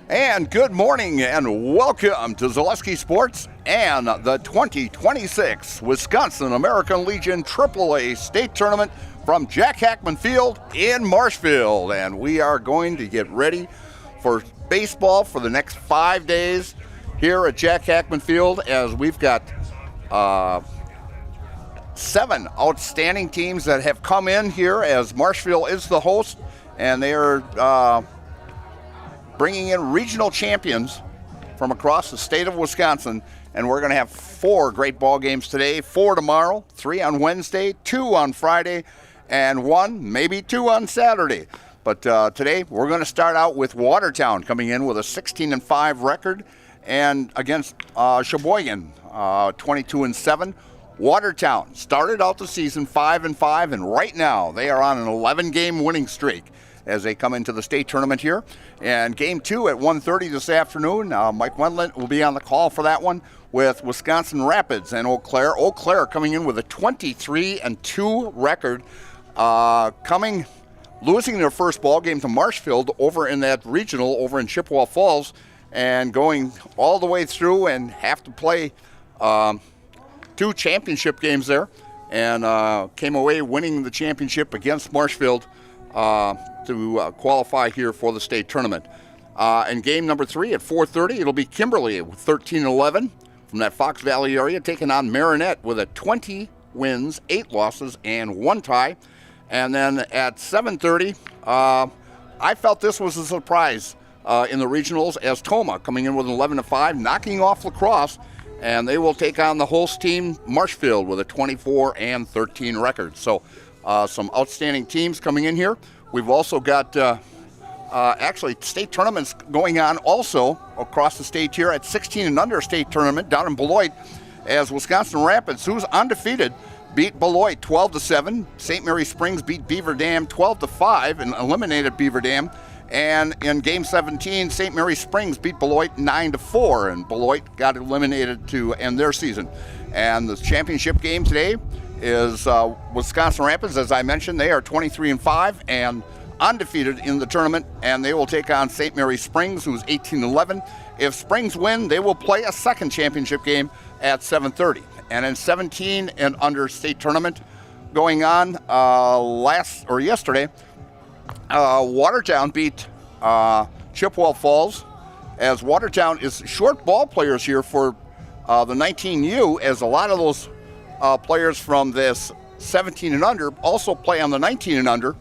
And good morning and welcome to Zaleski Sports and the 2026 Wisconsin American Legion AAA State Tournament from Jack Hackman Field in Marshfield. And we are going to get ready for baseball for the next 5 days here at Jack Hackman Field, as we've got 7 outstanding teams that have come in here, as Marshfield is the host, and they are bringing in regional champions from across the state of Wisconsin. And we're going to have 4 great ball games today, 4 tomorrow, 3 on Wednesday, 2 on Friday, and 1, maybe 2 on Saturday. But today we're going to start out with Watertown coming in with a 16-5 record, and against Sheboygan, 22-7. Watertown started out the season 5-5, and right now they are on an 11-game winning streak as they come into the state tournament here. And game 2 at 1:30 this afternoon. Mike Wendlandt will be on the call for that one with Wisconsin Rapids and Eau Claire. Eau Claire coming in with a 23-2 record, losing their first ball game to Marshfield over in that regional over in Chippewa Falls, and going all the way through and have to play 2 championship games there, and came away winning the championship against Marshfield to qualify here for the state tournament. And game number 3 at 4:30, it'll be Kimberly with 13-11 from that Fox Valley area, taking on Marinette with a 20 wins, 8 losses, and 1 tie. And then at 7:30, I felt this was a surprise in the regionals, as Toma coming in with an 11-5, knocking off La Crosse, and they will take on the host team, Marshfield, with a 24-13 record. So some outstanding teams coming in here. We've also got actually state tournaments going on also across the state here at 16 and under state tournament down in Beloit, as Wisconsin Rapids, who's undefeated, beat Beloit 12-7. St. Mary Springs beat Beaver Dam 12-5 and eliminated Beaver Dam. And in game 17, St. Mary Springs beat Beloit 9-4, and Beloit got eliminated to end their season. And the championship game today is Wisconsin Rapids. As I mentioned, they are 23-5 and undefeated in the tournament, and they will take on St. Mary Springs, who's 18-11. If Springs win, they will play a second championship game at 7:30. And in 17 and under state tournament going on yesterday, Watertown beat Chippewa Falls, as Watertown is short ball players here for the 19U, as a lot of those players from this 17 and under also play on the 19 and under,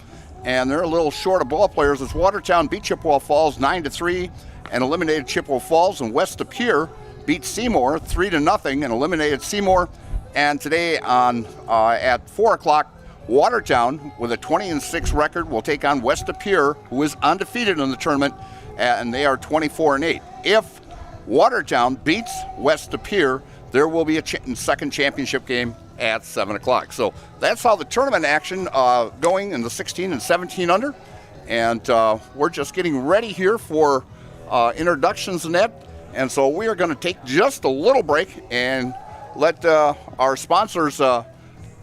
and they're a little short of ball players, as Watertown beat Chippewa Falls 9-3 and eliminated Chippewa Falls, and West De Pere beat Seymour 3-0 and eliminated Seymour. And today at 4 o'clock, Watertown with a 20-6 record will take on West De Pere, who is undefeated in the tournament, and they are 24-8. If Watertown beats West De Pere, there will be a second championship game at 7 o'clock. So that's how the tournament action going in the 16 and 17 under. And we're just getting ready here for introductions and that. And so we are going to take just a little break and let our sponsors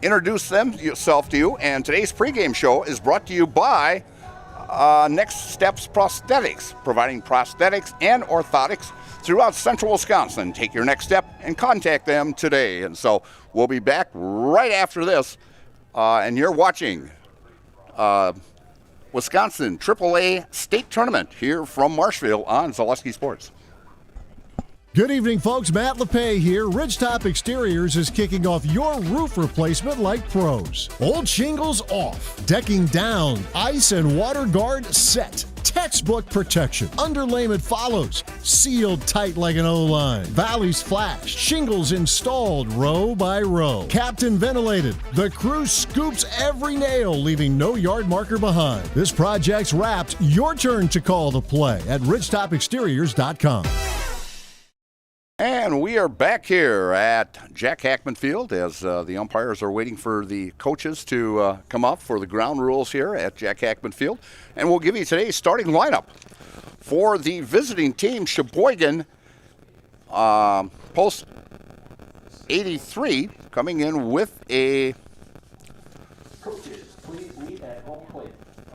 introduce themselves to you. And today's pregame show is brought to you by Next Steps Prosthetics, providing prosthetics and orthotics throughout central Wisconsin. Take your next step and contact them today. And so we'll be back right after this. And you're watching Wisconsin AAA State Tournament here from Marshfield on Zaleski Sports. Good evening, folks. Matt LePay here. Ridgetop Exteriors is kicking off your roof replacement like pros. Old shingles off, decking down, ice and water guard set. Textbook protection. Underlayment follows. Sealed tight like an O-line. Valleys flashed. Shingles installed row by row. Captain ventilated. The crew scoops every nail, leaving no yard marker behind. This project's wrapped. Your turn to call the play at ridgetopexteriors.com. And we are back here at Jack Hackman Field as the umpires are waiting for the coaches to come up for the ground rules here at Jack Hackman Field. And we'll give you today's starting lineup. For the visiting team, Sheboygan, post 83, coming in with a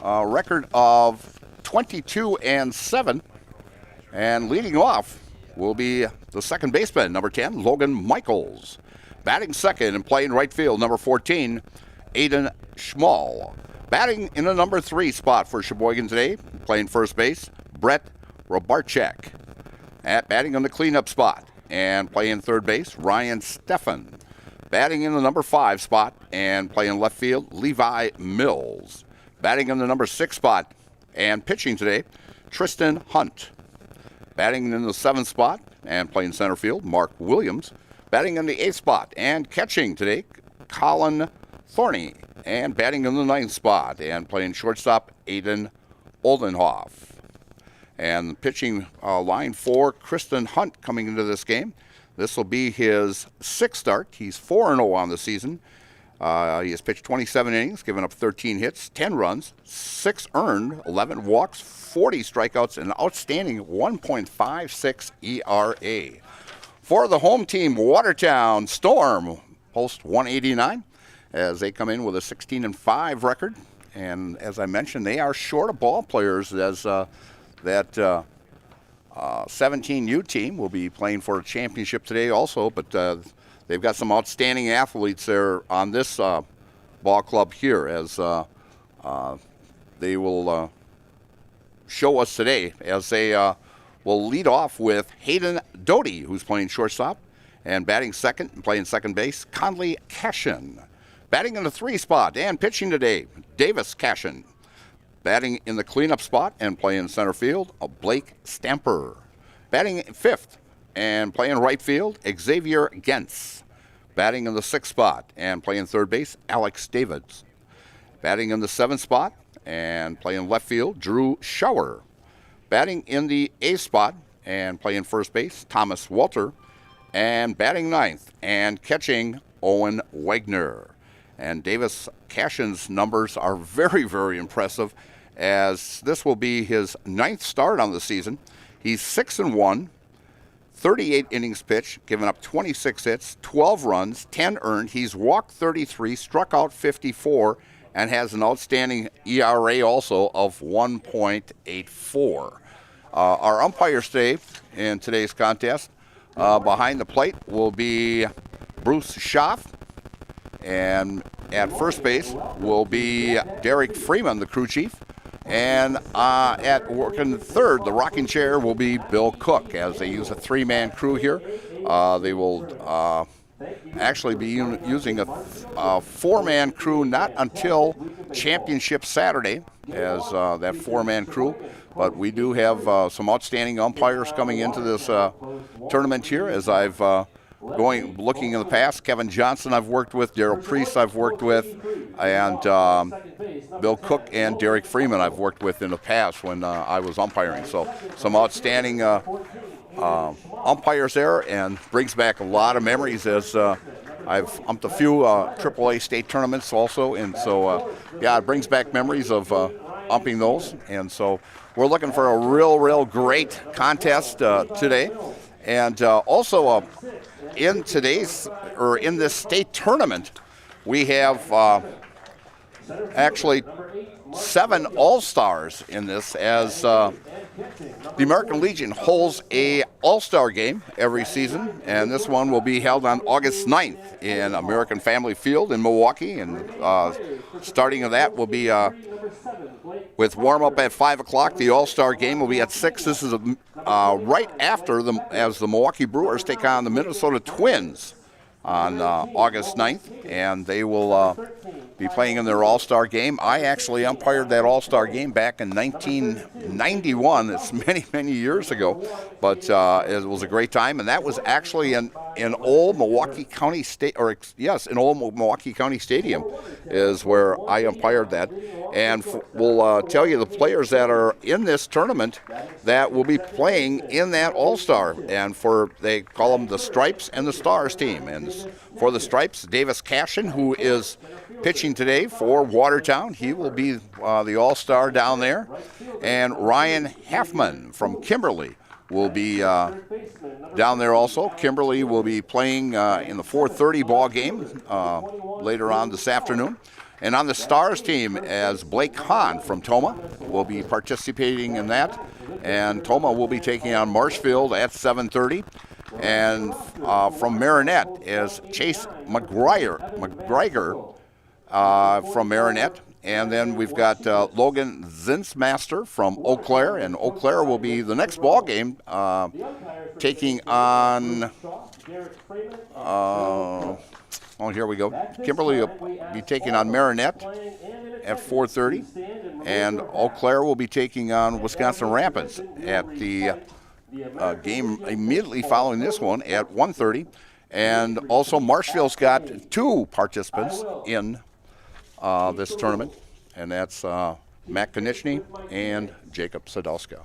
record of 22-7. And leading off will be the second baseman, number 10, Logan Michaels. Batting second and playing right field, number 14, Aiden Schmall. Batting in the number 3 spot for Sheboygan today, playing first base, Brett Robarchek. At batting on the cleanup spot and playing third base, Ryan Steffen. Batting in the number 5 spot and playing left field, Levi Mills. Batting in the number 6 spot and pitching today, Tristan Hunt. Batting in the 7th spot and playing center field, Mark Williams. Batting in the 8th spot and catching today, Colin Thorney. And batting in the 9th spot and playing shortstop, Aiden Oldenhoff. And the pitching line for Kristen Hunt coming into this game. This will be his 6th start. He's 4-0 on the season. He has pitched 27 innings, given up 13 hits, 10 runs, 6 earned, 11 walks, 40 strikeouts, and an outstanding 1.56 ERA. For the home team, Watertown Storm post 189 as they come in with a 16-5 record. And as I mentioned, they are short of ball players as that 17U team will be playing for a championship today also, but they've got some outstanding athletes there on this ball club here as they will show us today as they will lead off with Hayden Doty, who's playing shortstop, and batting second and playing second base, Conley Cashin. Batting in the 3 spot and pitching today, Davis Cashin. Batting in the cleanup spot and playing center field, Blake Stamper. Batting 5th and playing right field, Xavier Gentz. Batting in the 6th spot and playing third base, Alex Davids. Batting in the 7th spot and playing left field, Drew Schauer. Batting in the 8th spot and playing first base, Thomas Walter. And batting 9th and catching, Owen Wagner. And Davis Cashin's numbers are very, very impressive, as this will be his 9th start on the season. He's 6-1, 38 innings pitched, given up 26 hits, 12 runs, 10 earned. He's walked 33, struck out 54, and has an outstanding ERA also of 1.84. Our umpires today in today's contest, behind the plate will be Bruce Schaff, and at first base will be Derek Freeman, the crew chief. And at working third, the rocking chair will be Bill Cook, as they use a 3-man crew here. They will actually be using a 4-man crew not until Championship Saturday as that 4-man crew. But we do have some outstanding umpires coming into this tournament here, as I've looking in the past. Kevin Johnson I've worked with, Darrell Priest I've worked with, and Bill Cook and Derek Freeman I've worked with in the past when I was umpiring. So some outstanding umpires there, and brings back a lot of memories as I've umped a few AAA state tournaments also, and so yeah, it brings back memories of umping those. And so we're looking for a real great contest today. And also in this state tournament, we have actually 7 All-Stars in this, as the American Legion holds a All-Star game every season, and this one will be held on August 9th in American Family Field in Milwaukee, and starting of that will be with warm-up at 5 o'clock. The All-Star game will be at 6. This is right after as the Milwaukee Brewers take on the Minnesota Twins on August 9th, and they will be playing in their All-Star game. I actually umpired that All-Star game back in 1991. It's many years ago, but it was a great time, and that was actually in old Milwaukee County in old Milwaukee County Stadium is where I umpired that. And we'll tell you the players that are in this tournament that will be playing in that All-Star, and they call them the Stripes and the Stars team. And for the Stripes, Davis Cashin, who is pitching today for Watertown. He will be the All-Star down there. And Ryan Halfman from Kimberly will be down there also. Kimberly will be playing in the 4:30 ball game later on this afternoon. And on the Stars team, as Blake Hahn from Toma will be participating in that. And Toma will be taking on Marshfield at 7:30. And from Marinette is Chase McGregor from Marinette. And then we've got Logan Zinsmaster from Eau Claire. And Eau Claire will be the next ball game taking on... here we go. Kimberly will be taking on Marinette at 4:30, and Eau Claire will be taking on Wisconsin Rapids at the game immediately following this one at 1:30. And also Marshfield's got 2 participants in this tournament, and that's Matt Konieczny and Jacob Sadowska,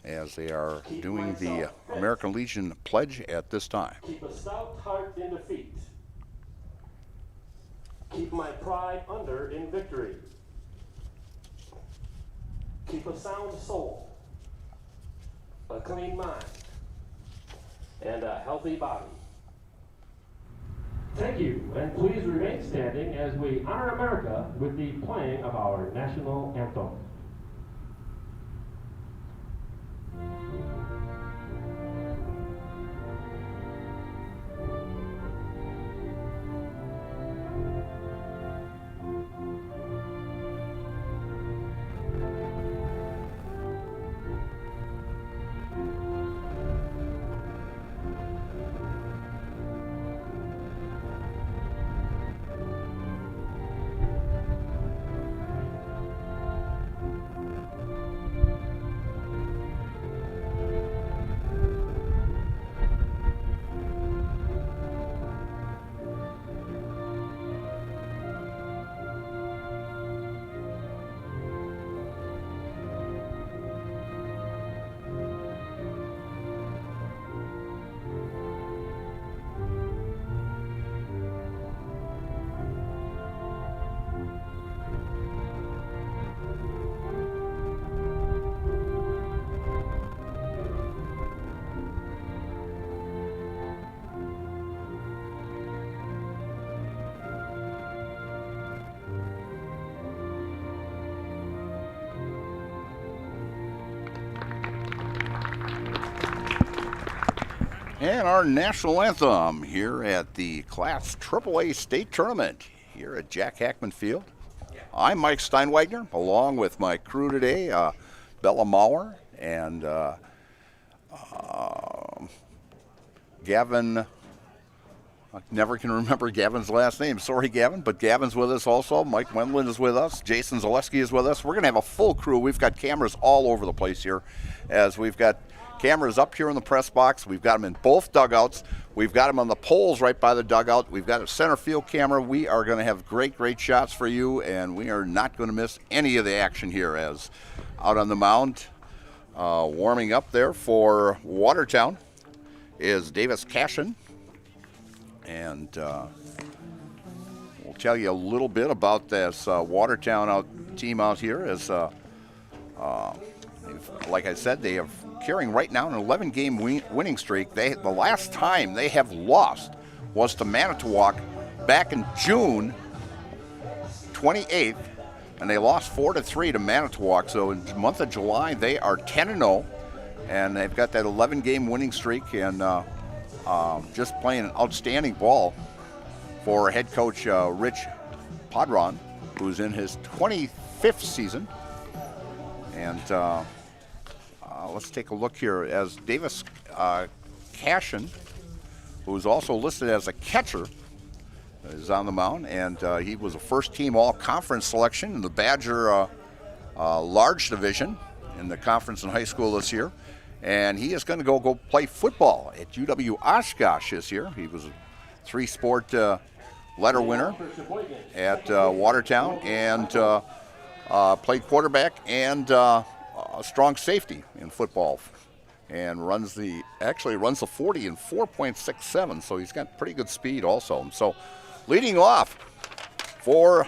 as they are doing the American Legion pledge at this time. Keep a stout heart in defeat. Keep my pride under in victory. Keep a sound soul, a clean mind, and a healthy body. Thank you, and please remain standing as we honor America with the playing of our national anthem. And our national anthem here at the Class AAA State Tournament here at Jack Hackman Field. I'm Mike Steinwagner, along with my crew today, Bella Maurer and Gavin. I never can remember Gavin's last name. Sorry, Gavin, but Gavin's with us also. Mike Wendland is with us. Jason Zaleski is with us. We're going to have a full crew. We've got cameras all over the place here, as we've got cameras up here in the press box. We've got them in both dugouts. We've got them on the poles right by the dugout. We've got a center field camera. We are going to have great shots for you, and we are not going to miss any of the action here. As out on the mound, warming up there for Watertown is Davis Cashin. And we'll tell you a little bit about this Watertown team out here. As like I said, they are carrying right now an 11-game winning streak. The last time they have lost was to Manitowoc back in June 28th, and they lost 4-3 to Manitowoc. So in the month of July, they are 10-0, and they've got that 11-game winning streak, and just playing an outstanding ball for head coach Rich Podron, who's in his 25th season. And let's take a look here as Davis Cashin, who's also listed as a catcher, is on the mound, and he was a first-team all-conference selection in the Badger large division in the conference in high school this year. And he is going to go play football at UW Oshkosh this year. He was a 3-sport letter winner at Watertown, and played quarterback and strong safety in football, and runs the 40 in 4.67. So he's got pretty good speed also. So leading off for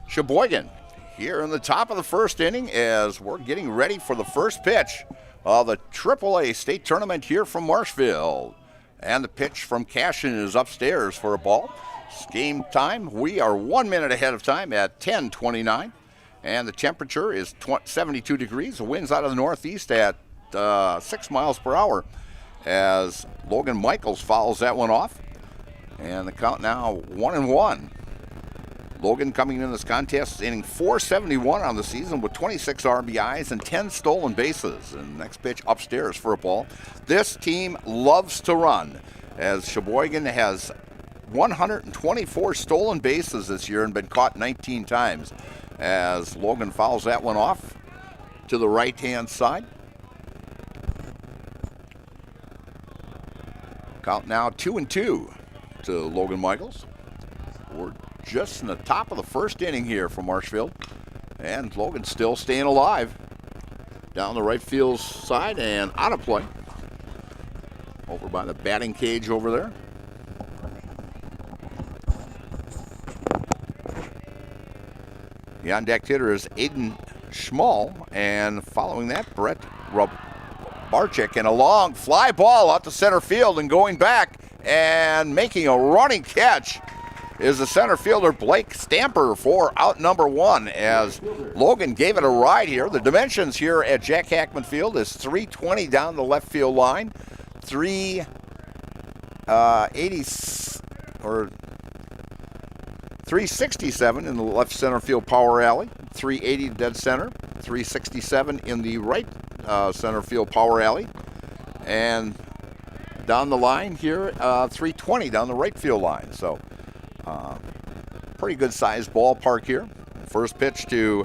Sheboygan here in the top of the first inning, as we're getting ready for the first pitch of the AAA State Tournament here from Marshfield. And the pitch from Cashin is upstairs for a ball. It's game time. We are 1 minute ahead of time at 10:29. And the temperature is 72 degrees. The wind's out of the northeast at 6 miles per hour as Logan Michaels fouls that one off. And the count now 1-1. Logan coming into this contest hitting .471 on the season with 26 RBIs and 10 stolen bases. And next pitch upstairs for a ball. This team loves to run as Sheboygan has 124 stolen bases this year and been caught 19 times. As Logan fouls that one off to the right-hand side. Count now 2-2 to Logan Michaels. We're just in the top of the first inning here for Marshfield. And Logan still staying alive. Down the right field side and out of play. Over by the batting cage over there. The on-deck hitter is Aiden Schmall, and following that, Brett Barczyk, and a long fly ball out to center field, and going back and making a running catch is the center fielder Blake Stamper for out number 1 as Logan gave it a ride here. The dimensions here at Jack Hackman Field is 320 down the left field line, 367 in the left center field power alley, 380 dead center, 367 in the right center field power alley, and down the line here, 320 down the right field line. So pretty good sized ballpark here. First pitch to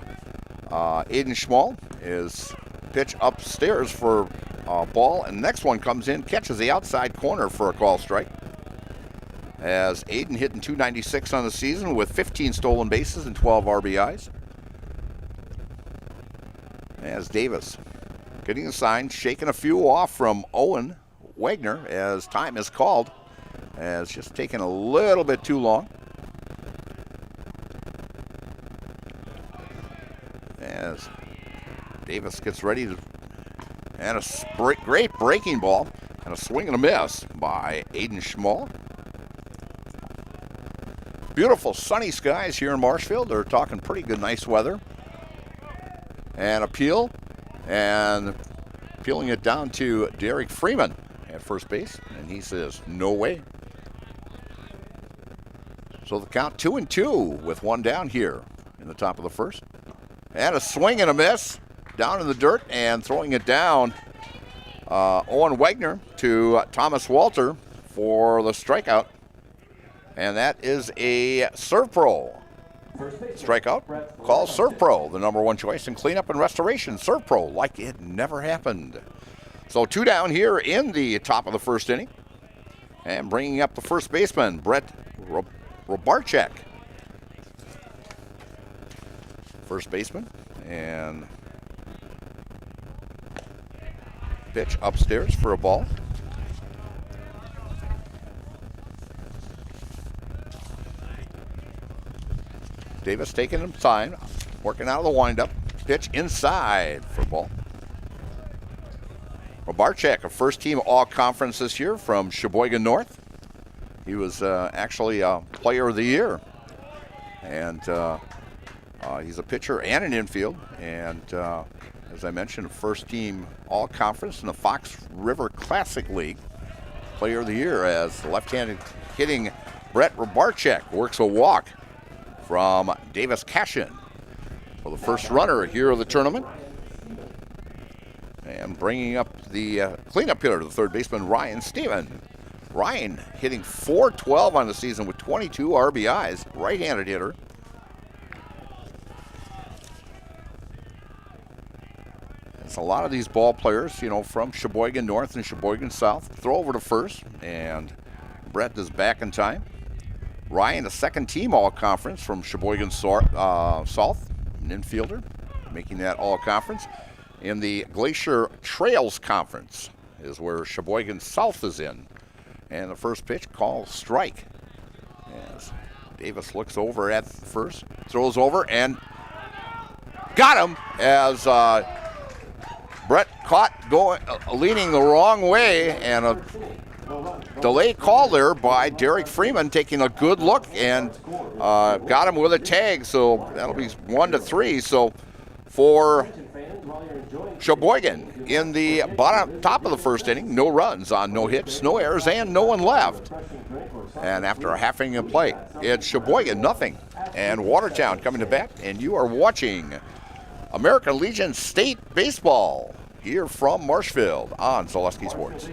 Aiden Schmall is pitch upstairs for a ball, and next one comes in, catches the outside corner for a call strike. As Aiden hitting .296 on the season with 15 stolen bases and 12 RBIs. As Davis getting a sign, shaking a few off from Owen Wagner as time is called. As just taking a little bit too long. As Davis gets ready to, and a great breaking ball and a swing and a miss by Aiden Schmall. Beautiful sunny skies here in Marshfield. They're talking pretty good, nice weather. And a peel, and peeling it down to Derek Freeman at first base, and he says, no way. So the count 2-2 with one down here in the top of the first. And a swing and a miss down in the dirt, and throwing it down, Owen Wagner to Thomas Walter for the strikeout. And that is a Serve Pro strikeout. Call Serve Pro, the number 1 choice in cleanup and restoration. Serve Pro, like it never happened. So 2 down here in the top of the first inning. And bringing up the first baseman, Brett Robarczyk. First baseman. And pitch upstairs for a ball. Davis taking him time, working out of the windup. Pitch inside for ball. Robarczyk, a first-team All-Conference this year from Sheboygan North. He was actually a Player of the Year, and he's a pitcher and an infield. And as I mentioned, first-team All-Conference in the Fox River Classic League. Player of the Year as the left-handed hitting Brett Robarczyk works a walk from Davis Cashin for the first runner here of the tournament. And bringing up the cleanup hitter, the third baseman, Ryan Steven. Ryan hitting .412 on the season with 22 RBIs, right-handed hitter. It's a lot of these ball players, you know, from Sheboygan North and Sheboygan South. Throw over to first, and Brett is back in time. Ryan, a second-team All-Conference from Sheboygan South, an infielder, making that All-Conference. In the Glacier Trails Conference is where Sheboygan South is in. And the first pitch, called strike. As Davis looks over at first, throws over, and got him as Brett caught leaning the wrong way, and delay call there by Derek Freeman, taking a good look and got him with a tag. So that'll be 1-3. So for Sheboygan in the top of the first inning, no runs on no hits, no errors, and no one left. And after a half inning of play, it's Sheboygan nothing, and Watertown coming to bat. And you are watching American Legion State Baseball here from Marshfield on Zaleski Sports.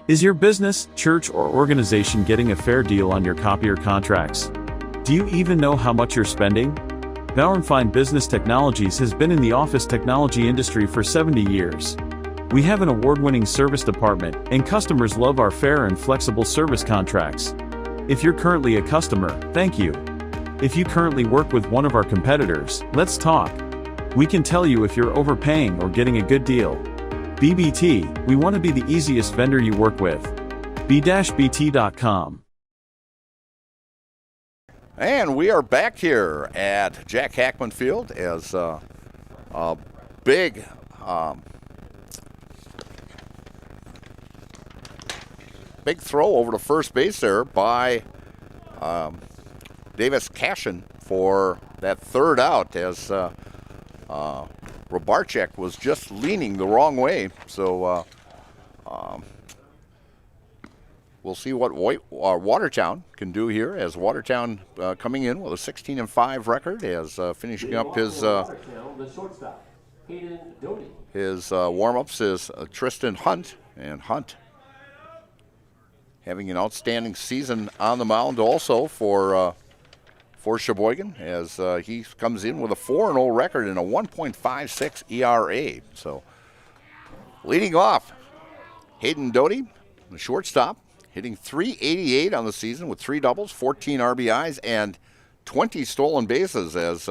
Is your business, church, or organization getting a fair deal on your copier contracts? Do you even know how much you're spending? Bauer & Fine Business Technologies has been in the office technology industry for 70 years. We have an award-winning service department, and customers love our fair and flexible service contracts. If you're currently a customer, thank you. If you currently work with one of our competitors, let's talk. We can tell you if you're overpaying or getting a good deal. BBT, we want to be the easiest vendor you work with. b-bt.com. And we are back here at Jack Hackman Field as a big throw over to first base there by Davis Cashin for that third out, as Robarczyk was just leaning the wrong way. So we'll see what Watertown can do here, as Watertown coming in with a 16-5 record, as finishing up his warm-ups is Tristan Hunt, and Hunt having an outstanding season on the mound also for Sheboygan, as he comes in with a 4-0 record and a 1.56 ERA. So leading off, Hayden Doty, the shortstop, hitting .388 on the season with 3 doubles, 14 RBIs, and 20 stolen bases, as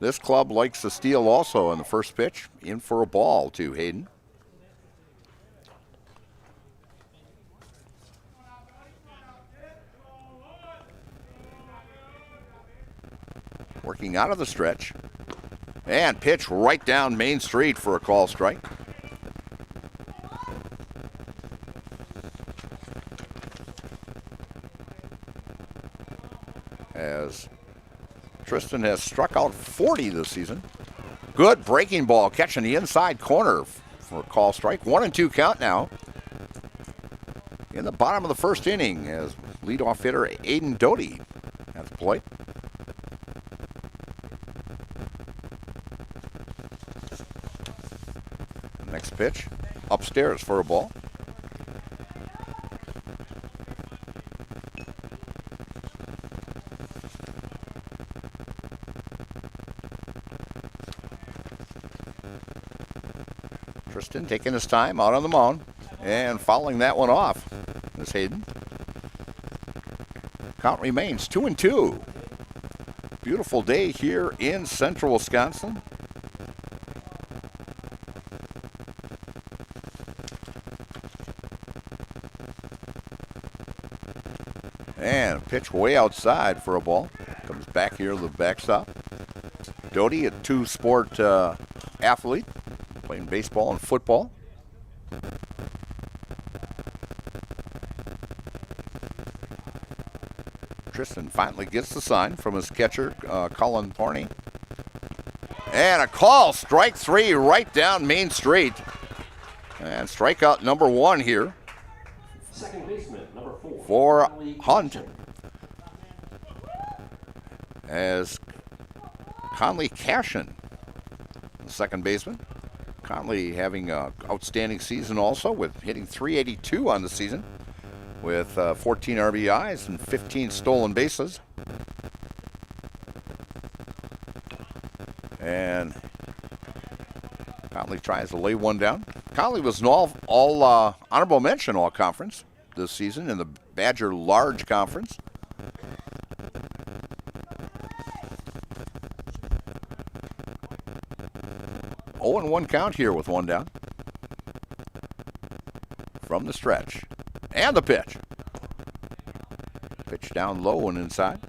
this club likes to steal also. In the first pitch, in for a ball to Hayden. Working out of the stretch, and pitch right down Main Street for a call strike. As Tristan has struck out 40 this season. Good breaking ball, catching the inside corner for a call strike. 1-2 count now in the bottom of the first inning, as leadoff hitter Aiden Doty at the plate. Next pitch, upstairs for a ball. Tristan taking his time out on the mound and fouling that one off. This Hayden. Count remains 2-2. Beautiful day here in central Wisconsin. And pitch way outside for a ball. Comes back here to the backstop. Doty, a two-sport athlete, playing baseball and football. Tristan finally gets the sign from his catcher, Colin Thorney. And a call, strike 3 right down Main Street. And strikeout number 1 here. Second baseman, number 4. For Hunt, as Conley Cashin, the second baseman. Conley having an outstanding season also, with hitting .382 on the season, with 14 RBIs and 15 stolen bases. And Conley tries to lay one down. Conley was an all honorable mention all conference this season in the Badger Large Conference. Oh, and 1 count here with 1 down. From the stretch. And the pitch. Pitch down low and inside.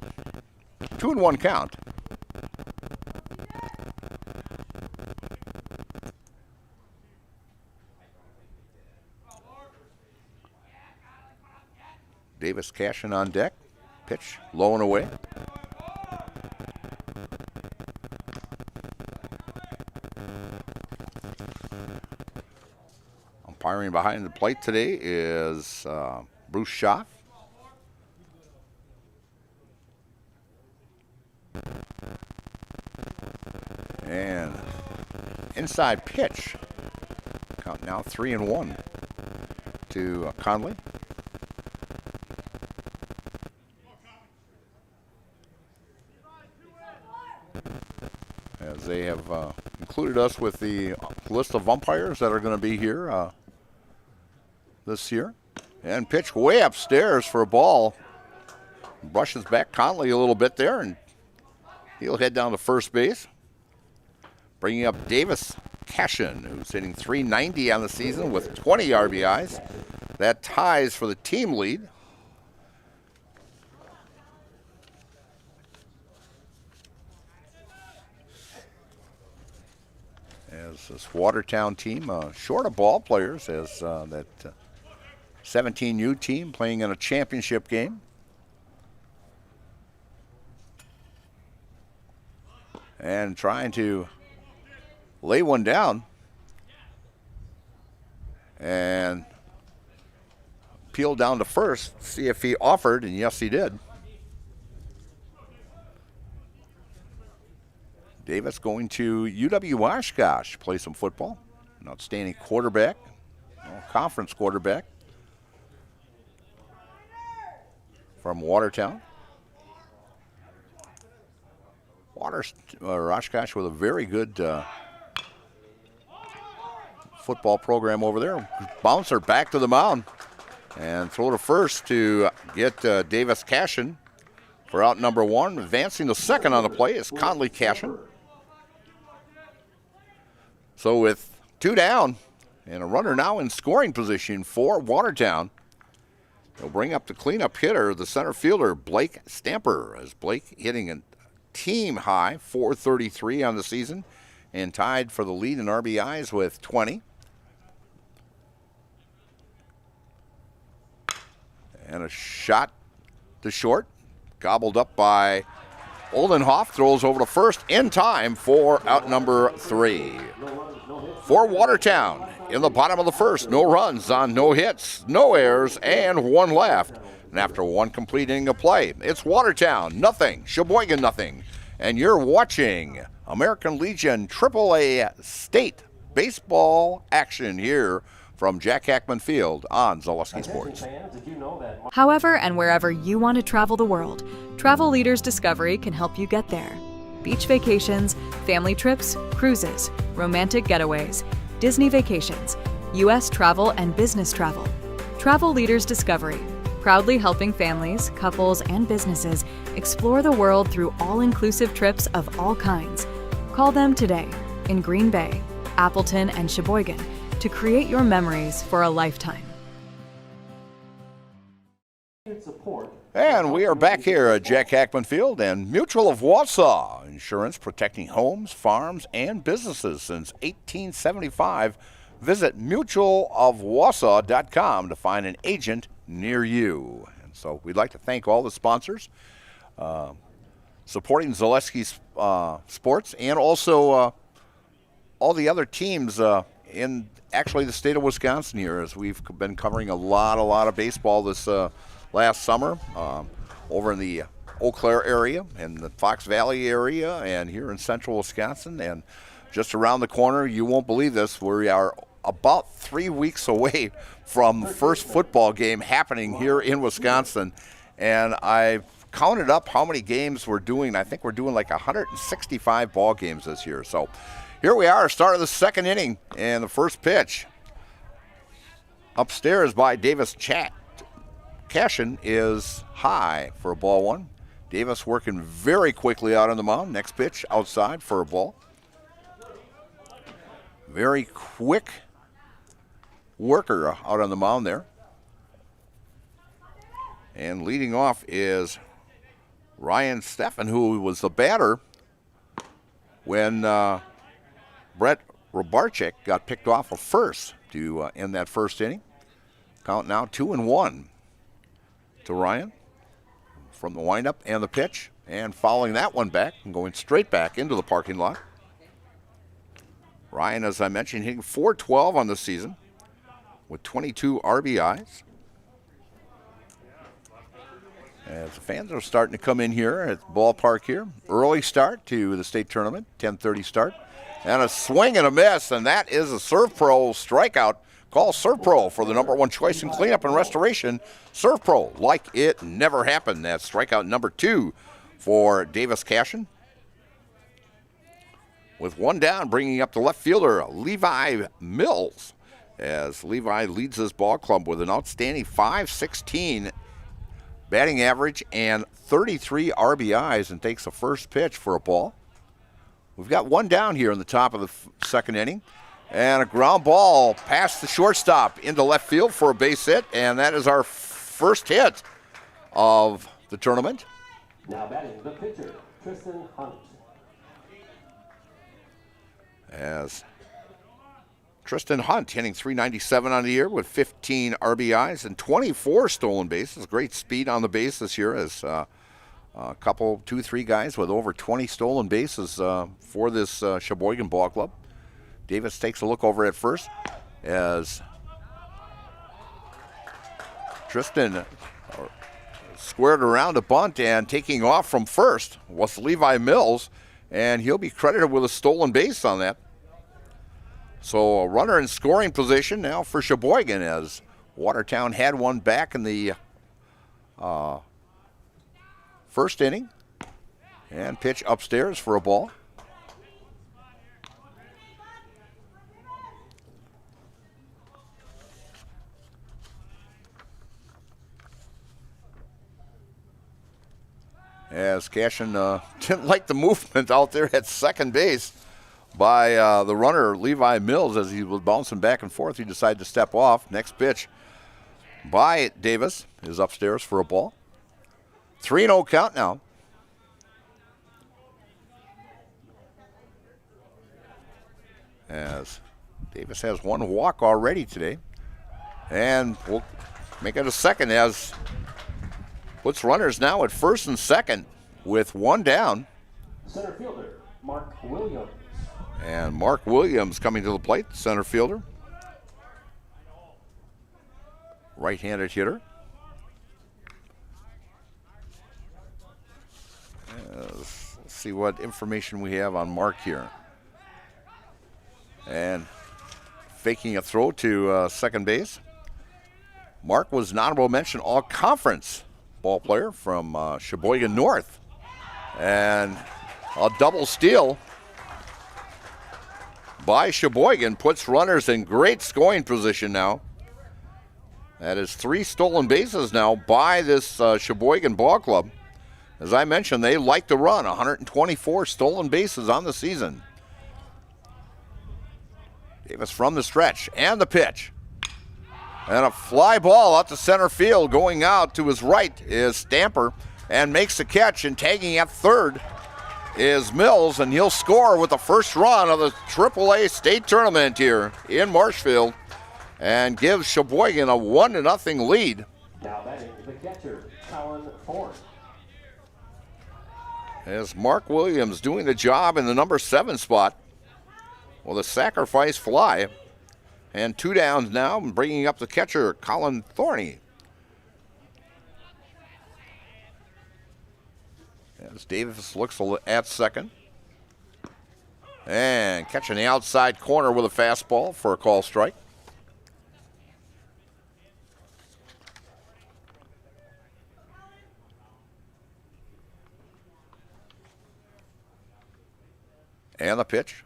2-1 count. Davis Cashin on deck. Pitch low and away. Umpiring behind the plate today is Bruce Schaff. And inside pitch. Count now 3-1 to Conley. As they have included us with the list of umpires that are going to be here this year. And pitch way upstairs for a ball. Brushes back Conley a little bit there, and he'll head down to first base. Bringing up Davis Cashin, who's hitting .390 on the season with 20 RBIs. That ties for the team lead. As this Watertown team, short of ball players, as that 17U team playing in a championship game. And trying to lay one down and peel down to first, see if he offered, and yes, he did. Davis going to UW-Oshkosh, play some football. An outstanding quarterback, conference quarterback from Watertown. Oshkosh with a very good football program over there. Bouncer back to the mound and throw to first to get Davis Cashin for out number one. Advancing to second on the play is Conley Cashin. So with two down and a runner now in scoring position for Watertown, they'll bring up the cleanup hitter, the center fielder, Blake Stamper, as Blake hitting a team high, 433 on the season, and tied for the lead in RBIs with 20. And a shot to short, gobbled up by Oldenhoff, throws over to first in time for out number 3. For Watertown, in the bottom of the first, no runs on no hits, no errors, and one left. And after one complete inning of play, it's Watertown, nothing, Sheboygan, nothing. And you're watching American Legion AAA State baseball action here from Jack Hackman Field on Zaleski Sports. However and wherever you want to travel the world, Travel Leaders Discovery can help you get there. Beach vacations, family trips, cruises, romantic getaways, Disney vacations, U.S. travel and business travel. Travel Leaders Discovery, proudly helping families, couples, and businesses explore the world through all-inclusive trips of all kinds. Call them today in Green Bay, Appleton, and Sheboygan to create your memories for a lifetime. And we are back here at Jack Hackman Field and Mutual of Wausau. Insurance protecting homes, farms, and businesses since 1875. Visit mutualofwausau.com to find an agent near you. And so we'd like to thank all the sponsors supporting Zaleski Sports, and also all the other teams in actually the state of Wisconsin here, as we've been covering a lot of baseball this last summer over in the Eau Claire area and the Fox Valley area and here in central Wisconsin. And just around the corner, you won't believe this, we are about 3 weeks away from the first football game happening here in Wisconsin. And I've counted up how many games we're doing. I think we're doing like 165 ball games this year. So here we are, start of the second inning, and the first pitch upstairs by Davis Cashin is high for a ball one. Davis working very quickly out on the mound. Next pitch outside for a ball. Very quick worker out on the mound there. And leading off is Ryan Steffen, who was the batter when Brett Robarczyk got picked off of first to end that first inning. Count now 2-1. to Ryan from the windup and the pitch, and following that one back and going straight back into the parking lot. Ryan, as I mentioned, hitting .412 on the season with 22 RBIs. As the fans are starting to come in here at the ballpark here. Early start to the state tournament, 10:30 start. And a swing and a miss, and that is a Serve Pro strikeout. Call Serve Pro for the number one choice in cleanup and restoration. Serve Pro, like it never happened. That's strikeout number 2 for Davis Cashin. With one down, bringing up the left fielder, Levi Mills, as Levi leads his ball club with an outstanding .516 batting average and 33 RBIs, and takes the first pitch for a ball. We've got one down here in the top of the second inning. And a ground ball past the shortstop into left field for a base hit, and that is our first hit of the tournament. Now batting the pitcher, Tristan Hunt. As Tristan Hunt hitting .397 on the year with 15 RBIs and 24 stolen bases. Great speed on the base this year, as a couple, 2-3 guys with over 20 stolen bases for this Sheboygan ball club. Davis takes a look over at first as Tristan squared around a bunt, and taking off from first was Levi Mills, and he'll be credited with a stolen base on that. So a runner in scoring position now for Sheboygan, as Watertown had one back in the first inning, and pitch upstairs for a ball. As Cashin didn't like the movement out there at second base by the runner, Levi Mills, as he was bouncing back and forth. He decided to step off. Next pitch by Davis is upstairs for a ball. 3-0 count now. As Davis has one walk already today. And we'll make it a second, as puts runners now at first and second with one down. Center fielder, Mark Williams. And Mark Williams coming to the plate, center fielder. Right-handed hitter. Let's see what information we have on Mark here. And faking a throw to second base. Mark was an honorable mention all-conference ball player from Sheboygan North. And a double steal by Sheboygan puts runners in great scoring position now. That is 3 stolen bases now by this Sheboygan ball club. As I mentioned, they like to run 124 stolen bases on the season. Davis from the stretch, and the pitch. And a fly ball out to center field. Going out to his right is Stamper, and makes the catch, and tagging at third is Mills, and he'll score with the first run of the AAA state tournament here in Marshfield, and gives Sheboygan a 1-0 lead. Now batting the catcher, Colin Thorne. As Mark Williams doing the job in the number 7 spot with a sacrifice fly. And 2 downs now, bringing up the catcher, Colin Thorne. As Davis looks at second. And catching the outside corner with a fastball for a call strike. And the pitch.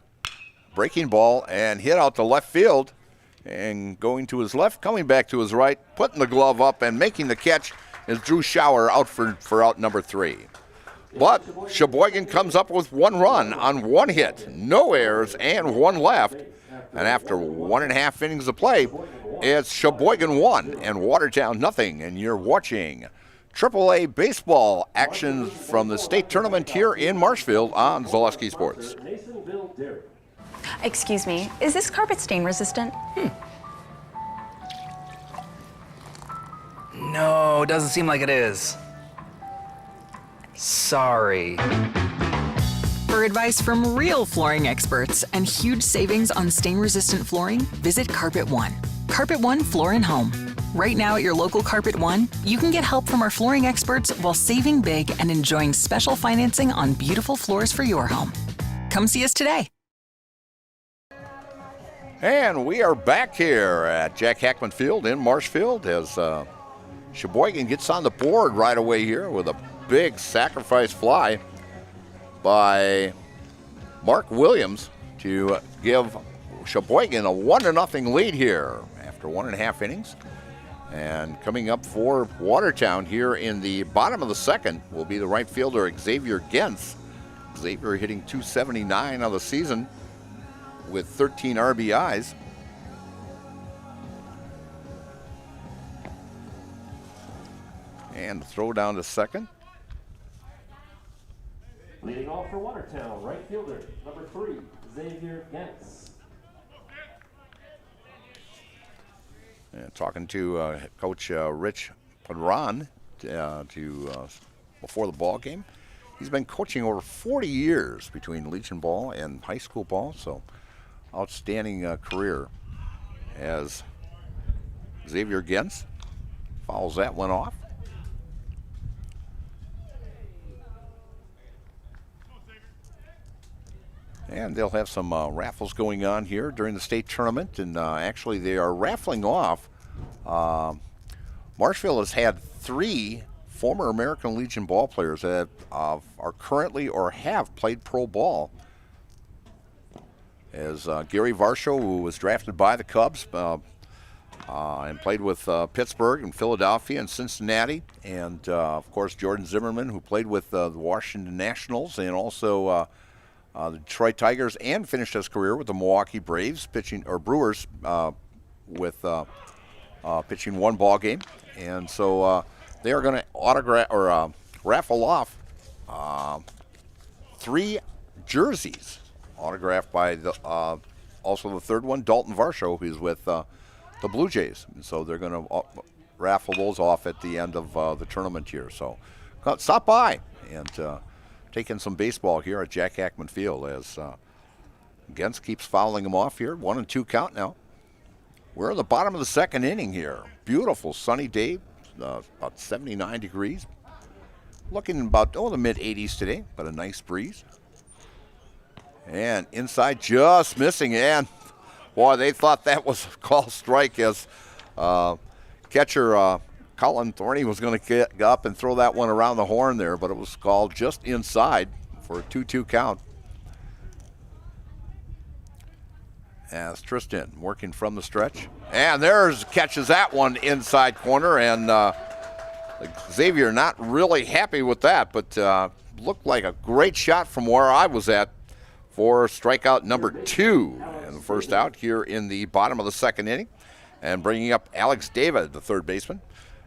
Breaking ball and hit out to left field. And going to his left, coming back to his right, putting the glove up and making the catch is Drew Schauer out for out number 3. But Sheboygan comes up with 1 run on 1 hit, no errors, and 1 left. And after 1.5 innings of play, it's Sheboygan 1 and Watertown nothing. And you're watching AAA baseball action from the state tournament here in Marshfield on Zaleski Sports. Excuse me, is this carpet stain resistant? No. No, doesn't seem like it is. Sorry. For advice from real flooring experts and huge savings on stain-resistant flooring, visit Carpet One. Carpet One Floor and Home. Right now at your local Carpet One, you can get help from our flooring experts while saving big and enjoying special financing on beautiful floors for your home. Come see us today. And we are back here at Jack Hackman Field in Marshfield as Sheboygan gets on the board right away here with a big sacrifice fly by Mark Williams to give Sheboygan a 1-0 lead here after 1.5 innings. And coming up for Watertown here in the bottom of the second will be the right fielder Xavier Gens. Xavier hitting .279 on the season with 13 RBIs. And throw down to second. Leading off for Watertown, right fielder, number 3, Xavier Gens. And talking to Coach Rich Padron before the ball game. He's been coaching over 40 years between Legion ball and high school ball, so outstanding career as Xavier Gens fouls that one off. And they'll have some raffles going on here during the state tournament. And actually, they are raffling off. Marshfield has had 3 former American Legion ball players that are currently or have played pro ball. As Gary Varsho, who was drafted by the Cubs and played with Pittsburgh and Philadelphia and Cincinnati. And, of course, Jordan Zimmerman, who played with the Washington Nationals and also the Detroit Tigers, and finished his career with the Milwaukee Braves, Brewers, with pitching 1 ball game. And so they are going to autograph or raffle off 3 jerseys, autographed by also the third one, Dalton Varsho, who's with the Blue Jays. And so they're going to raffle those off at the end of the tournament here. So stop by and take in some baseball here at Jack Hackman Field as Gens keeps fouling them off here. 1-2 count now. We're in the bottom of the second inning here. Beautiful sunny day, about 79 degrees. Looking about, the mid-80s today, but a nice breeze. And inside just missing, and boy, they thought that was a call strike as catcher Colin Thorney was going to get up and throw that one around the horn there, but it was called just inside for a 2-2 count. As Tristan working from the stretch. And catches that one inside corner, and Xavier not really happy with that, but looked like a great shot from where I was at for strikeout number 2 and the first out here in the bottom of the second inning. And bringing up Alex David, the third baseman.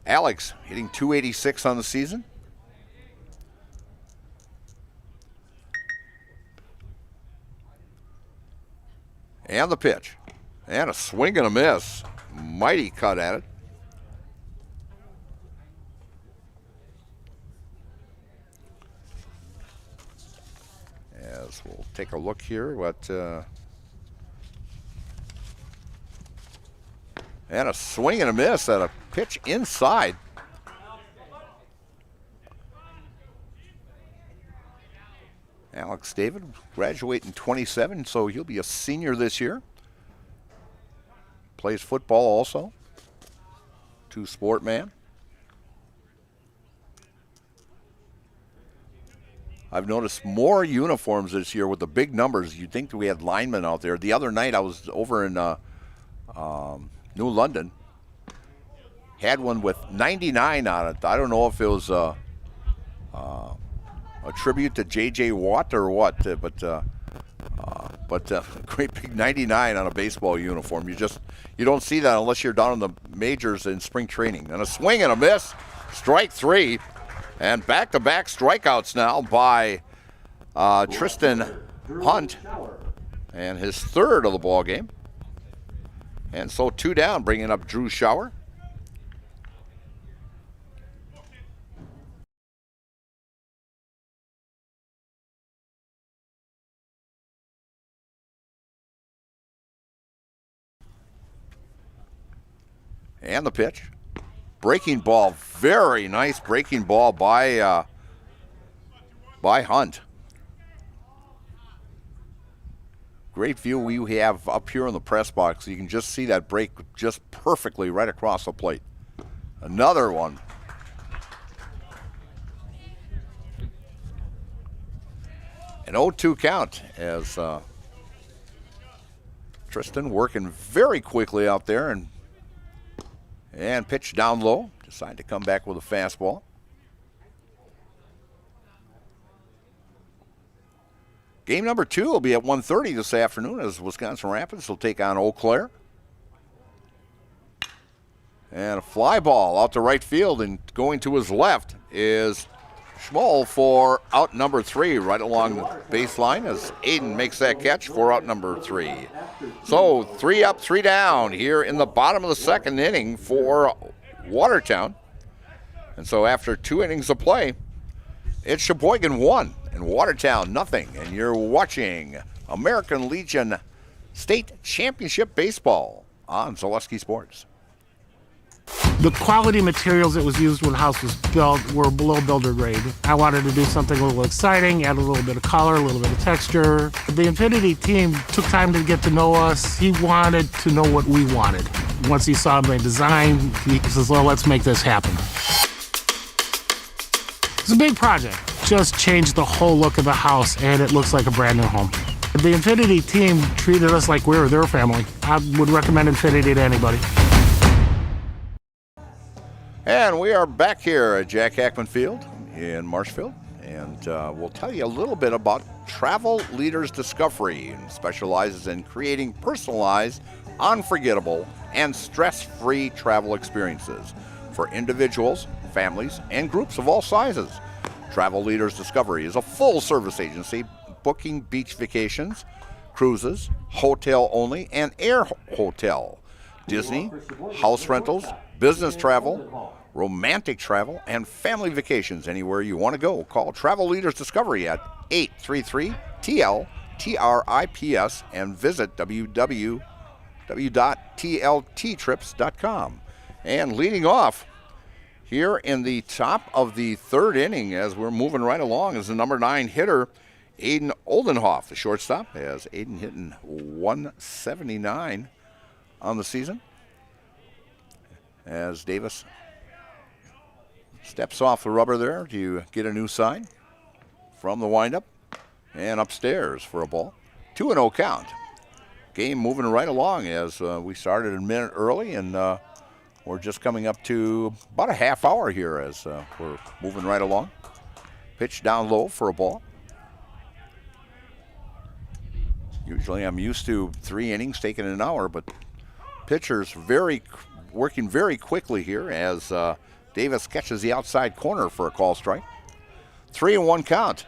Alex hitting .286 on the season. And the pitch. And a swing and a miss. Mighty cut at it. As we'll take a look here and a swing and a miss at a pitch inside. Alex David, graduating 27, so he'll be a senior this year. Plays football also. Two-sport man. I've noticed more uniforms this year with the big numbers. You'd think that we had linemen out there. The other night I was over in New London. Had one with 99 on it. I don't know if it was a tribute to J.J. Watt or what, but great big 99 on a baseball uniform. You don't see that unless you're down in the majors in spring training. And a swing and a miss, strike 3, and back-to-back strikeouts now by Tristan Hunt, and his third of the ball game. And so 2 down, bringing up Drew Schauer. and the pitch. Breaking ball, very nice breaking ball by Hunt. Great view we have up here in the press box. You can just see that break just perfectly right across the plate. Another one. An 0-2 count as Tristan working very quickly out there and pitch down low. Decide to come back with a fastball. Game number 2 will be at 1:30 this afternoon as Wisconsin Rapids will take on Eau Claire. And a fly ball out to right field, and going to his left is Schmoll for out number 3 right along the baseline as Aiden makes that catch for out number 3. So 3 up, 3 down here in the bottom of the second inning for Watertown. And so after 2 innings of play, it's Sheboygan 1 and Watertown nothing. And you're watching American Legion State Championship Baseball on Zaleski Sports. The quality materials that was used when the house was built were below builder grade. I wanted to do something a little exciting, add a little bit of color, a little bit of texture. The Infinity team took time to get to know us. He wanted to know what we wanted. Once he saw my design, he says, well, let's make this happen. It's a big project. Just changed the whole look of the house, and it looks like a brand new home. The Infinity team treated us like we were their family. I would recommend Infinity to anybody. And we are back here at Jack Hackman Field in Marshfield, and we'll tell you a little bit about Travel Leaders Discovery, and specializes in creating personalized, unforgettable, and stress-free travel experiences for individuals, families, and groups of all sizes. Travel Leaders Discovery is a full-service agency booking beach vacations, cruises, hotel only, and air hotel, Disney, house rentals, business travel, romantic travel, and family vacations anywhere you want to go. Call Travel Leaders Discovery at 833-TL-TRIPS and visit www.tlttrips.com. And leading off here in the top of the third inning as we're moving right along is the number 9 hitter, Aiden Oldenhoff, the shortstop, as Aiden hitting 179 on the season. As Davis steps off the rubber there to get a new sign from the windup and upstairs for a ball. 2-0 count. Game moving right along as we started a minute early, and we're just coming up to about a half hour here as we're moving right along. Pitch down low for a ball. Usually I'm used to 3 innings taking an hour, but pitchers working very quickly here as Davis catches the outside corner for a call strike. 3-1 count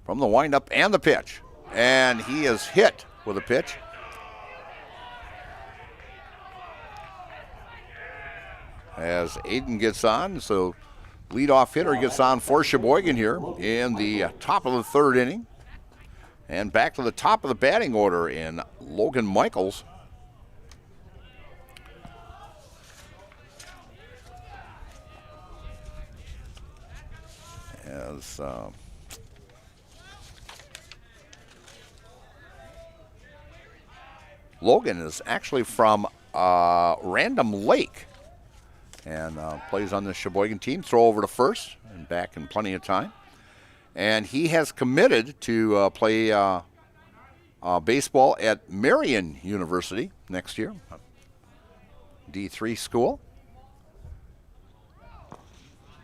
from the windup and the pitch. And he is hit with a pitch. As Aiden gets on, so leadoff hitter gets on for Sheboygan here in the top of the third inning. And back to the top of the batting order in Logan Michaels. As Logan is actually from Random Lake and plays on the Sheboygan team. Throw over to first and back in plenty of time. And he has committed to play baseball at Marion University next year, D3 school.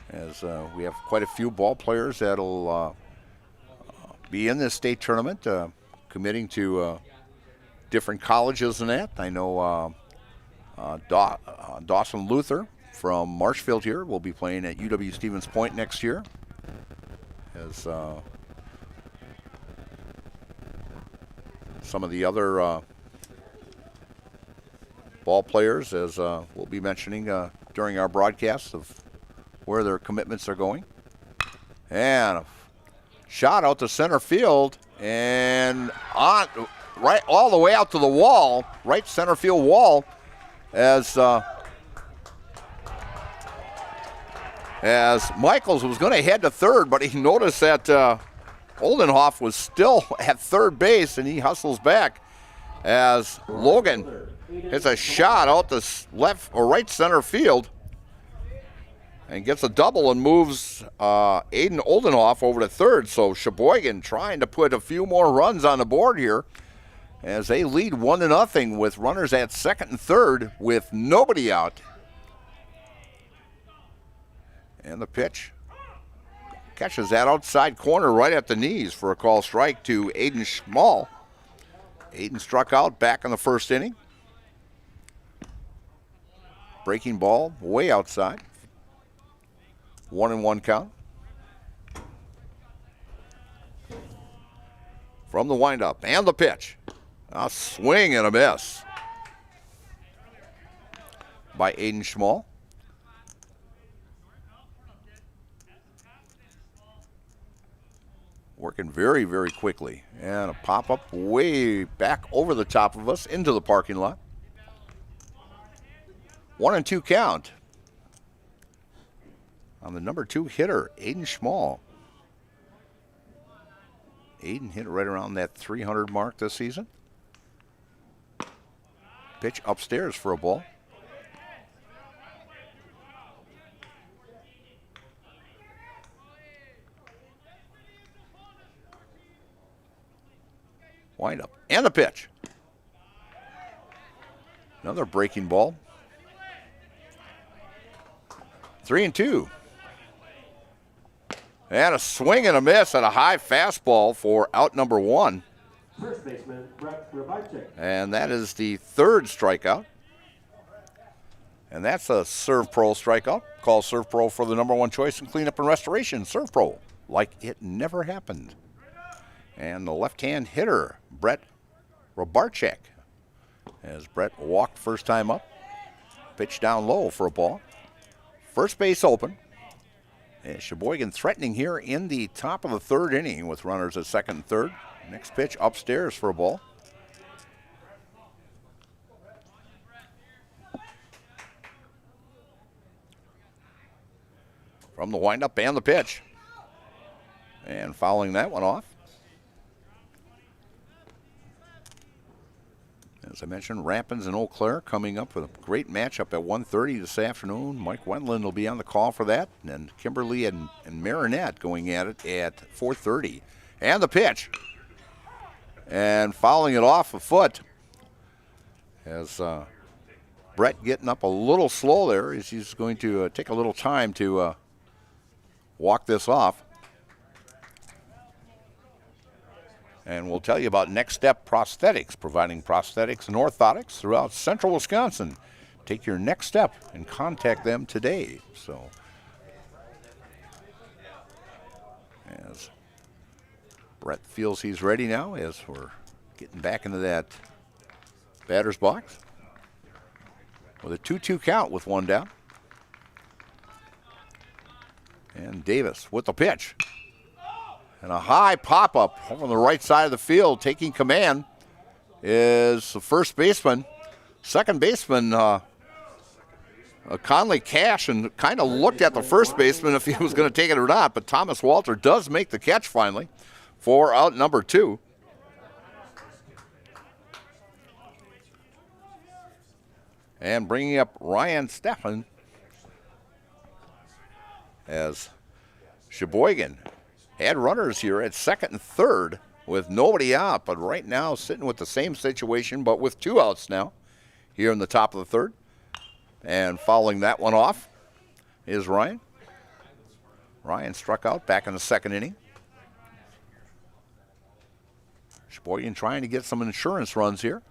As we have quite a few ball players that'll be in this state tournament, committing to different colleges and that. I know Dawson Luther from Marshfield here will be playing at UW-Stevens Point next year. As some of the other ball players, as we'll be mentioning during our broadcast of where their commitments are going. And a shot out to center field and on right all the way out to the wall, right center field wall, as as Michaels was going to head to third, but he noticed that Oldenhoff was still at third base, and he hustles back as Logan hits a shot out to left or right center field and gets a double and moves Aiden Oldenhoff over to third. So Sheboygan trying to put a few more runs on the board here as they lead 1-0 with runners at second and third with nobody out. And the pitch catches that outside corner right at the knees for a call strike to Aiden Schmall. Aiden struck out back in the first inning. Breaking ball way outside. 1-1 count. From the windup and the pitch. A swing and a miss by Aiden Schmall. Working very, very quickly. And a pop-up way back over the top of us into the parking lot. 1-2 count on the number 2 hitter, Aiden Schmall. Aiden hit right around that 300 mark this season. Pitch upstairs for a ball. Wind up and the pitch. Another breaking ball. 3-2. And a swing and a miss at a high fastball for out number 1. First baseman, Brett Robarczyk. And that is the third strikeout. And that's a Serve Pro strikeout. Call Serve Pro for the number 1 choice in cleanup and restoration. Serve Pro, like it never happened. And the left-hand hitter, Brett Robarczyk. As Brett walked first time up. Pitch down low for a ball. First base open. And Sheboygan threatening here in the top of the third inning with runners at second and third. Next pitch upstairs for a ball. From the windup and the pitch. And fouling that one off. As I mentioned, Rapids and Eau Claire coming up with a great matchup at 1:30 this afternoon. Mike Wendland will be on the call for that. And Kimberly and Marinette going at it at 4:30. And the pitch. And fouling it off a foot. As Brett getting up a little slow there as he's going to take a little time to walk this off. And we'll tell you about Next Step Prosthetics, providing prosthetics and orthotics throughout central Wisconsin. Take your next step and contact them today. So, as Brett feels he's ready now, as we're getting back into that batter's box. With a 2-2 count with one down. And Davis with the pitch. And a high pop-up on the right side of the field. Taking command is the first baseman. Second baseman, Conley Cash, and kind of looked at the first baseman if he was going to take it or not. But Thomas Walter does make the catch finally for out number 2. And bringing up Ryan Steffen as Sheboygan had runners here at second and third with nobody out, but right now sitting with the same situation, but with 2 outs now here in the top of the third. And fouling that one off is Ryan. Ryan struck out back in the second inning. Sheboygan trying to get some insurance runs here.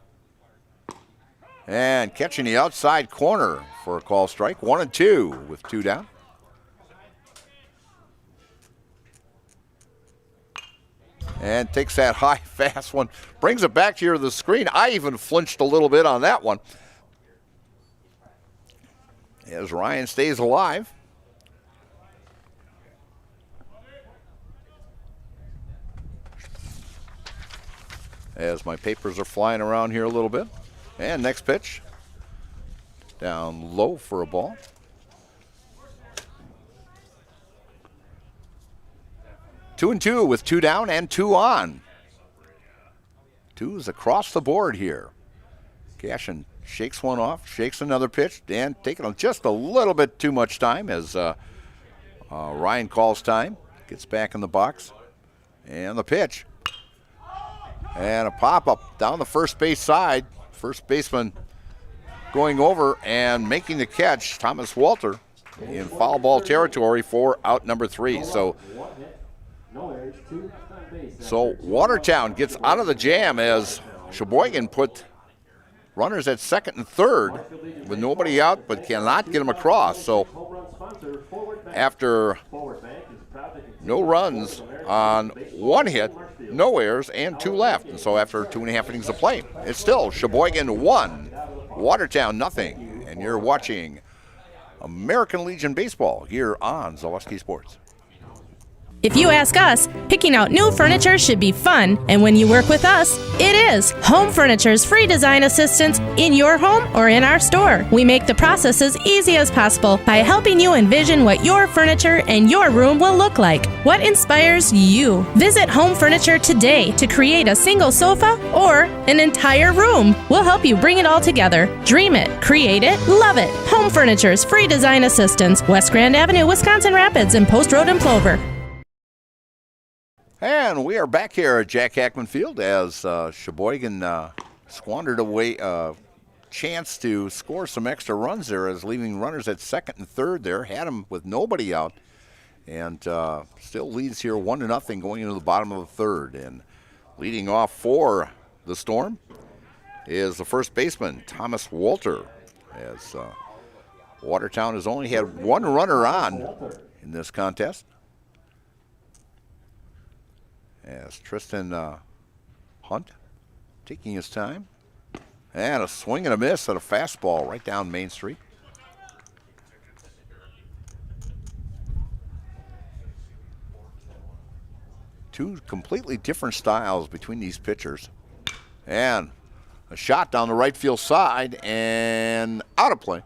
And catching the outside corner for a call strike. 1-2 with 2 down. And takes that high, fast one. Brings it back here to the screen. I even flinched a little bit on that one. As Ryan stays alive. As my papers are flying around here a little bit. And next pitch. Down low for a ball. 2-2 with 2 down and 2 on. 2 is across the board here. Cashin shakes one off, shakes another pitch, and taking just a little bit too much time as Ryan calls time. Gets back in the box. And the pitch. And a pop-up down the first base side. First baseman going over and making the catch, Thomas Walter, in foul ball territory for out number 3. So Watertown gets out of the jam as Sheboygan put runners at second and third with nobody out, but cannot get them across. So after no runs on 1 hit, no errors, and 2 left. And so after 2.5 innings of play, it's still Sheboygan 1, Watertown nothing. And you're watching American Legion Baseball here on Zaleski Sports. If you ask us, picking out new furniture should be fun, and when you work with us, it is. Home Furniture's free design assistance in your home or in our store. We make the process as easy as possible by helping you envision what your furniture and your room will look like. What inspires you? Visit Home Furniture today to create a single sofa or an entire room. We'll help you bring it all together. Dream it, create it, love it. Home Furniture's free design assistance, West Grand Avenue, Wisconsin Rapids, and Post Road in Plover. And we are back here at Jack Hackman Field as Sheboygan squandered away a chance to score some extra runs there, as leaving runners at second and third there. Had them with nobody out, and still leads here 1-0 going into the bottom of the third. And leading off for the Storm is the first baseman, Thomas Walter, as Watertown has only had 1 runner on in this contest. As Tristan Hunt taking his time. And a swing and a miss at a fastball right down Main Street. Two completely different styles between these pitchers. And a shot down the right field side and out of play.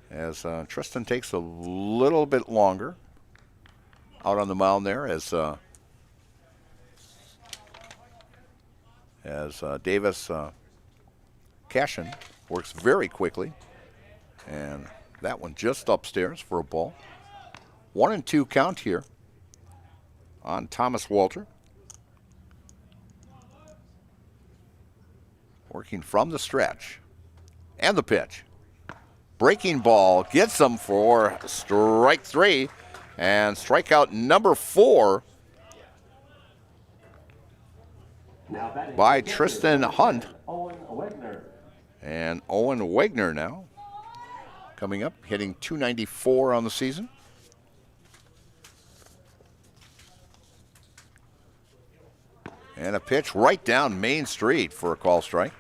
As Tristan takes a little bit longer out on the mound there, as Davis Cashin works very quickly, and that one just upstairs for a ball. 1-2 count here on Thomas Walter. Working from the stretch, and the pitch. Breaking ball gets him for strike 3. And strikeout number 4 by Tristan Hunt. And Owen Wagner now coming up, hitting .294 on the season. And a pitch right down Main Street for a call strike.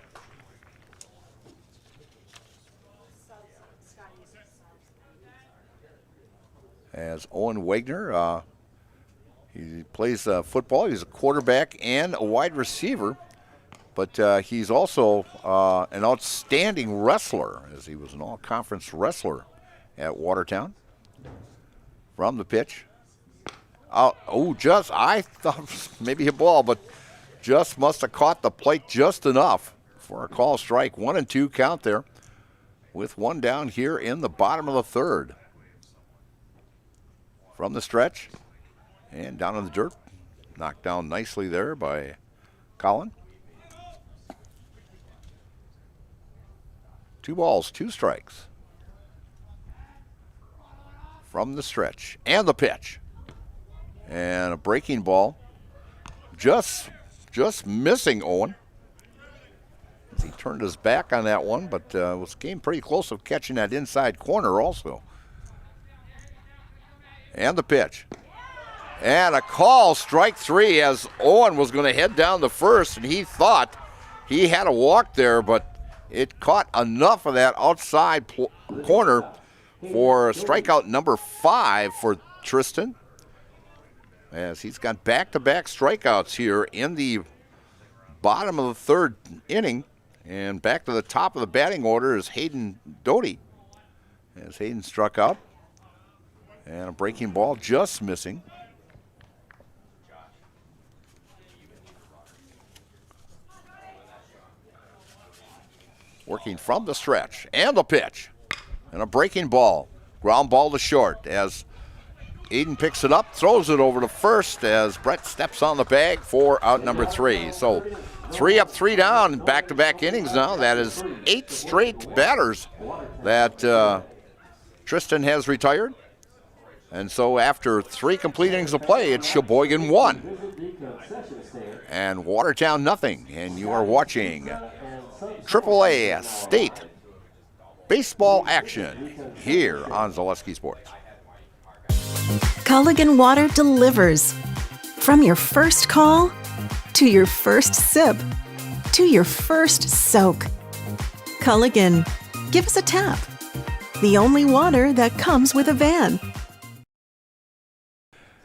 As Owen Wagner, he plays football. He's a quarterback and a wide receiver, but he's also an outstanding wrestler, as he was an all-conference wrestler at Watertown. From the pitch. I thought maybe a ball, but just must have caught the plate just enough for a call strike. 1-2 count there with 1 down here in the bottom of the third. From the stretch and down in the dirt. Knocked down nicely there by Colin. 2 balls, 2 strikes. From the stretch and the pitch. And a breaking ball. Just missing Owen. He turned his back on that one, but came pretty close to catching that inside corner also. And the pitch. And a call, strike 3, as Owen was going to head down the first, and he thought he had a walk there, but it caught enough of that outside corner for strikeout number 5 for Tristan, as he's got back-to-back strikeouts here in the bottom of the third inning. And back to the top of the batting order is Hayden Doty, as Hayden struck out. And a breaking ball just missing. Working from the stretch. And the pitch. And a breaking ball. Ground ball to short as Eden picks it up, throws it over to first as Brett steps on the bag for out number 3. So 3 up, 3 down, back-to-back innings now. That is 8 straight batters that Tristan has retired. And so after 3 complete innings of play, it's Sheboygan 1 and Watertown nothing. And you are watching AAA State baseball action here on Zaleski Sports. Culligan Water delivers. From your first call, to your first sip, to your first soak. Culligan, give us a tap. The only water that comes with a van.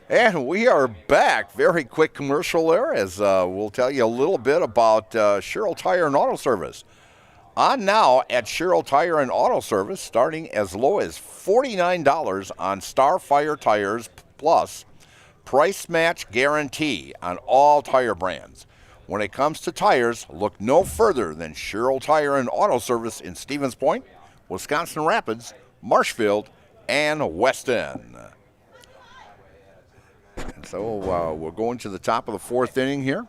And we are back. Very quick commercial there as we'll tell you a little bit about Sherrill Tire and Auto Service. On now at Sherrill Tire and Auto Service, starting as low as $49 on Starfire tires plus price match guarantee on all tire brands. When it comes to tires, look no further than Sherrill Tire and Auto Service in Stevens Point, Wisconsin Rapids, Marshfield, and Weston. And so we're going to the top of the 4th inning here.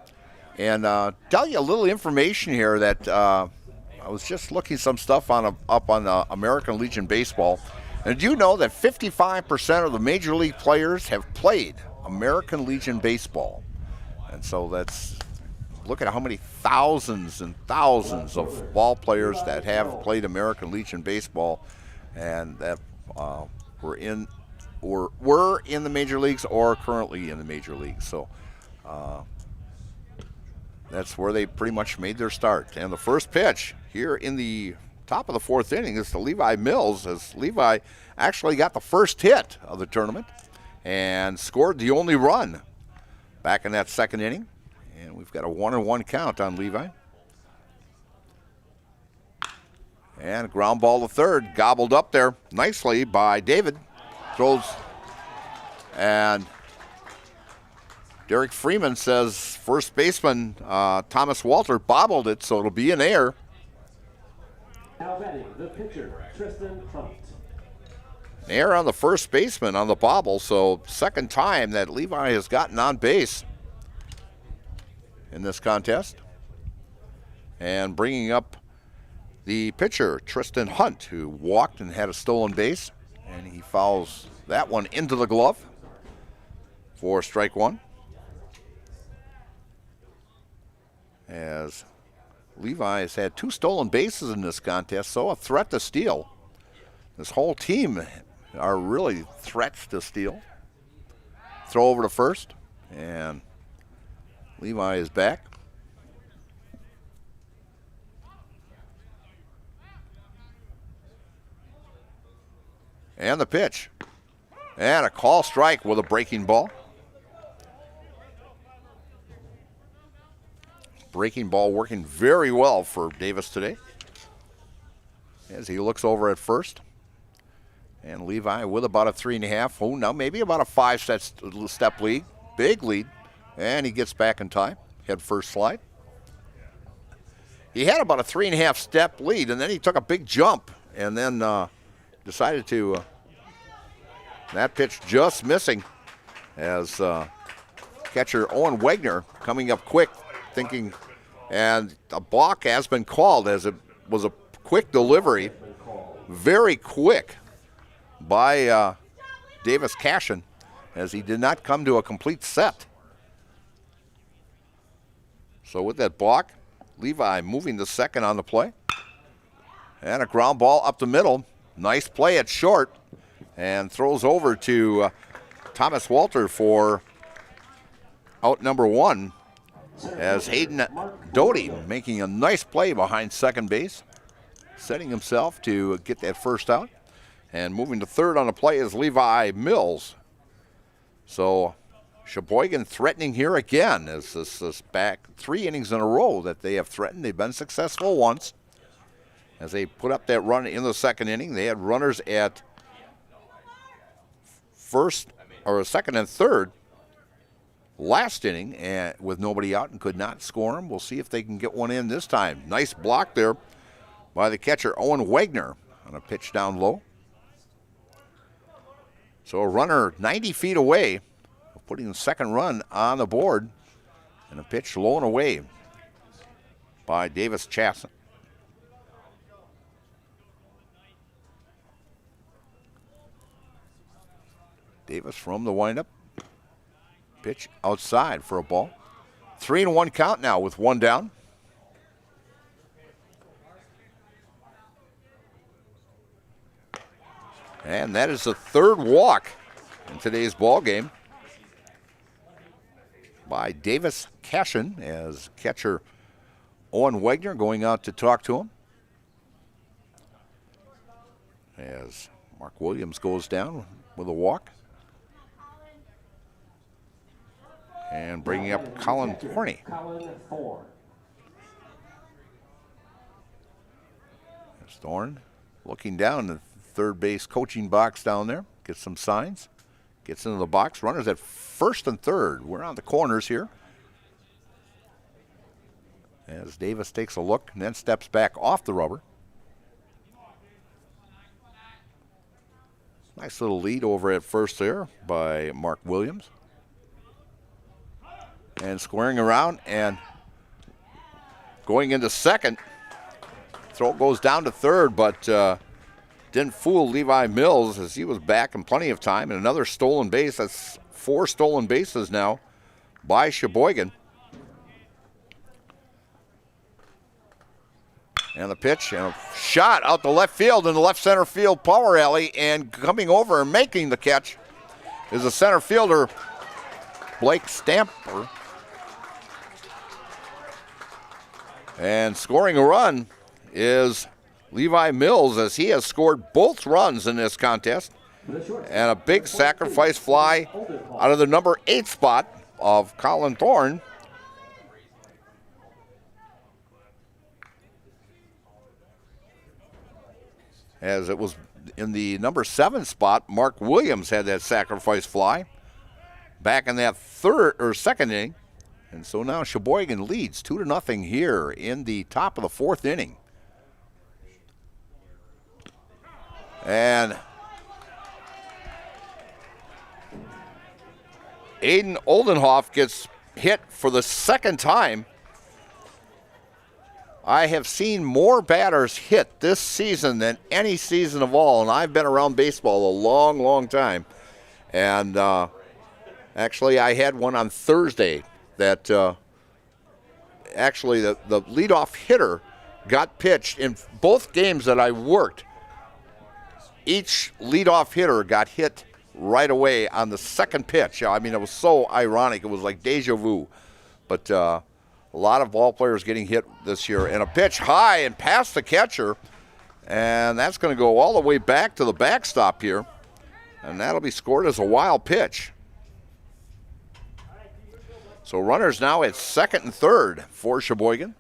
And tell you a little information here that I was just looking some stuff up on American Legion Baseball. And do you know that 55% of the major league players have played American Legion Baseball? And so that's, look at how many thousands and thousands of ball players that have played American Legion Baseball and that were in the major leagues or currently in the major leagues. So that's where they pretty much made their start. And the first pitch here in the top of the 4th inning is to Levi Mills, as Levi actually got the first hit of the tournament and scored the only run back in that 2nd inning. And we've got a 1-1 count on Levi. And ground ball to third, gobbled up there nicely by David. Throws, and Derek Freeman says first baseman Thomas Walter bobbled it, so it'll be an error. Now batting the pitcher, Tristan Hunt. An error on the first baseman on the bobble, so second time that Levi has gotten on base in this contest. And bringing up the pitcher, Tristan Hunt, who walked and had a stolen base. And he fouls that one into the glove for strike 1. As Levi has had 2 stolen bases in this contest, so a threat to steal. This whole team are really threats to steal. Throw over to first, and Levi is back. And the pitch. And a call strike with a breaking ball. Breaking ball working very well for Davis today. As he looks over at first. And Levi with about a 3.5. Oh, now maybe about a 5-step lead. Big lead. And he gets back in time. Head first slide. He had about a 3.5-step lead, and then he took a big jump. And then decided to, that pitch just missing as catcher Owen Wagner coming up quick, thinking, and a balk has been called as it was a quick delivery, very quick by Davis Cashin, as he did not come to a complete set. So with that balk, Levi moving to second on the play. And a ground ball up the middle. Nice play at short, and throws over to Thomas Walter for out number 1, as Hayden Doty making a nice play behind second base, setting himself to get that first out. And moving to third on the play is Levi Mills. So Sheboygan threatening here again, as this is back 3 innings in a row that they have threatened. They've been successful once. As they put up that run in the 2nd inning, they had runners at second and third last inning and with nobody out and could not score them. We'll see if they can get one in this time. Nice block there by the catcher, Owen Wagner, on a pitch down low. So a runner 90 feet away, putting the second run on the board, and a pitch low and away by Davis Chasson. Davis from the windup. Pitch outside for a ball. 3-1 count now with one down. And that is the third walk in today's ball game by Davis Cashin, as catcher Owen Wagner going out to talk to him. As Mark Williams goes down with a walk. And bringing up Colin Thorney. There's Thorne looking down the third base coaching box down there. Gets some signs. Gets into the box. Runners at first and third. We're on the corners here. As Davis takes a look and then steps back off the rubber. Nice little lead over at first there by Mark Williams. And squaring around and going into second. Throw goes down to third, but didn't fool Levi Mills as he was back in plenty of time. And another stolen base. That's 4 stolen bases now by Sheboygan. And the pitch and a shot out the left field in the left center field power alley, and coming over and making the catch is the center fielder Blake Stamper. And scoring a run is Levi Mills, as he has scored both runs in this contest. And a big sacrifice fly out of the number 8 spot of Colin Thorne. As it was in the number 7 spot, Mark Williams had that sacrifice fly back in that second inning. And so now Sheboygan leads 2-0 here in the top of the 4th inning. And Aiden Oldenhoff gets hit for the second time. I have seen more batters hit this season than any season of all, and I've been around baseball a long, long time. And actually, I had one on Thursday that actually the leadoff hitter got pitched in both games that I worked. Each leadoff hitter got hit right away on the second pitch. I mean, it was so ironic. It was like deja vu. But a lot of ball players getting hit this year. And a pitch high and past the catcher. And that's going to go all the way back to the backstop here. And that'll be scored as a wild pitch. So runners now at second and third for Sheboygan.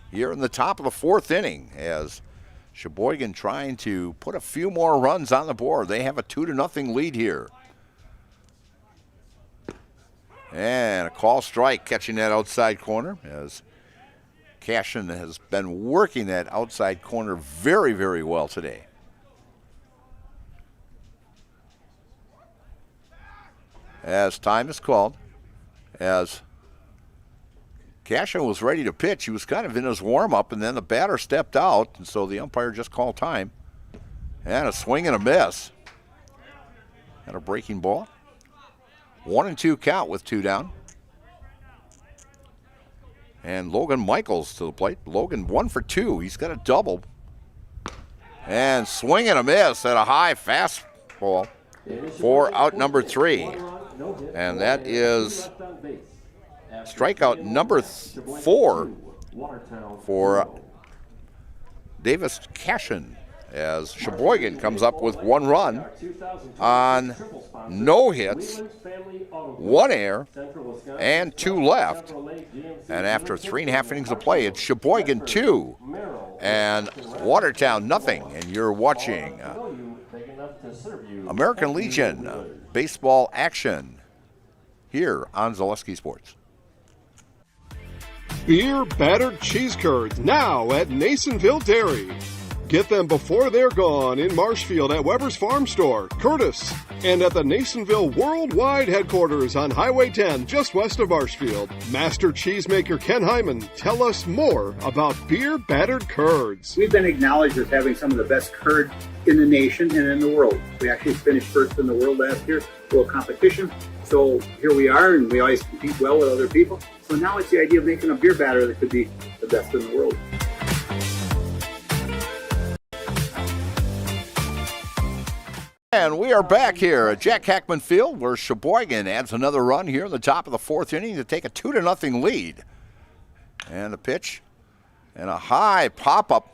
Here in the top of the 4th inning, as Sheboygan trying to put a few more runs on the board. They have a 2-0 lead here. And a call strike catching that outside corner, as Cashin has been working that outside corner very, very well today. As time is called, as Cashin was ready to pitch, he was kind of in his warm-up, and then the batter stepped out, and so the umpire just called time. And a swing and a miss. And a breaking ball. 1-2 count with 2 down. And Logan Michaels to the plate. Logan 1 for 2. He's got a double. And swing and a miss at a high fastball for out number 3. And that is strikeout number 4 for Davis Cashin, as Sheboygan comes up with 1 run on no hits, 1 error, and 2 left. And after 3.5 innings of play, it's Sheboygan 2 and Watertown nothing. And you're watching American Legion baseball action here on Zaleski Sports. Beer battered cheese curds now at Nasonville Dairy. Get them before they're gone in Marshfield at Weber's Farm Store, Curtis, and at the Nasonville Worldwide Headquarters on Highway 10 just west of Marshfield. Master cheesemaker Ken Hyman, tell us more about beer battered curds. We've been acknowledged as having some of the best curd in the nation and in the world. We actually finished first in the world last year, world competition. So here we are, and we always compete well with other people. So now it's the idea of making a beer batter that could be the best in the world. And we are back here at Jack Hackman Field, where Sheboygan adds another run here in the top of the fourth inning to take a 2-0 lead. And a pitch and a high pop-up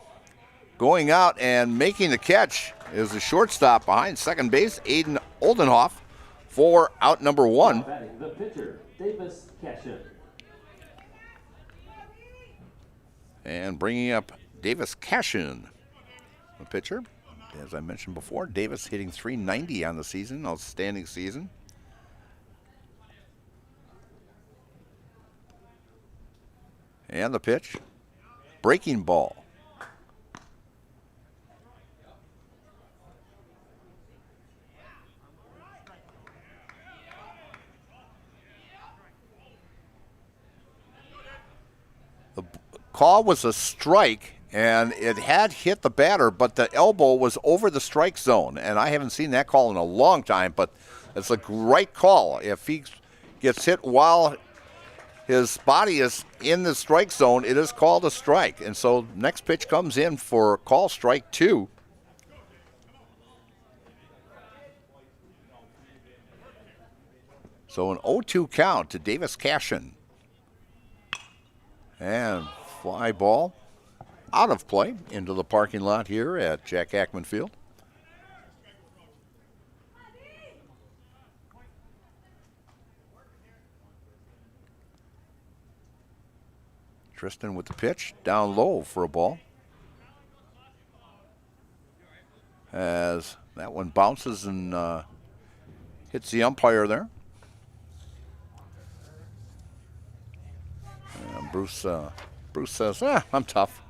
going out and making the catch is the shortstop behind second base, Aiden Oldenhoff, for out number one. The pitcher, Davis Cashin. And bringing up Davis Cashin, the pitcher. As I mentioned before, Davis hitting .390 on the season, outstanding season. And the pitch, breaking ball. The call was a strike, and it had hit the batter, but the elbow was over the strike zone. And I haven't seen that call in a long time, but it's a great call. If he gets hit while his body is in the strike zone, it is called a strike. And so next pitch comes in for call strike 2. So an 0-2 count to Davis Cashin. And fly ball out of play into the parking lot here at Jack Hackman Field. Tristan with the pitch, down low for a ball. As that one bounces and hits the umpire there. And Bruce says, I'm tough.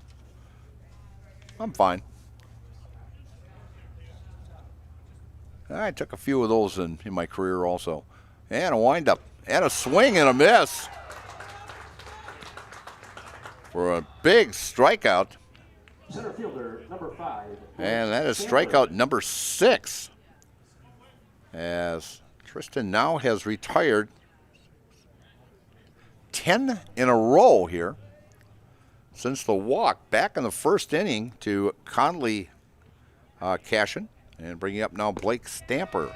I'm fine. I took a few of those in my career also. And a windup. And a swing and a miss. For a big strikeout. Center fielder, number 5. And that is strikeout number 6. As Tristan now has retired 10 in a row here since the walk back in the first inning to Conley Cashin, and bringing up now Blake Stamper,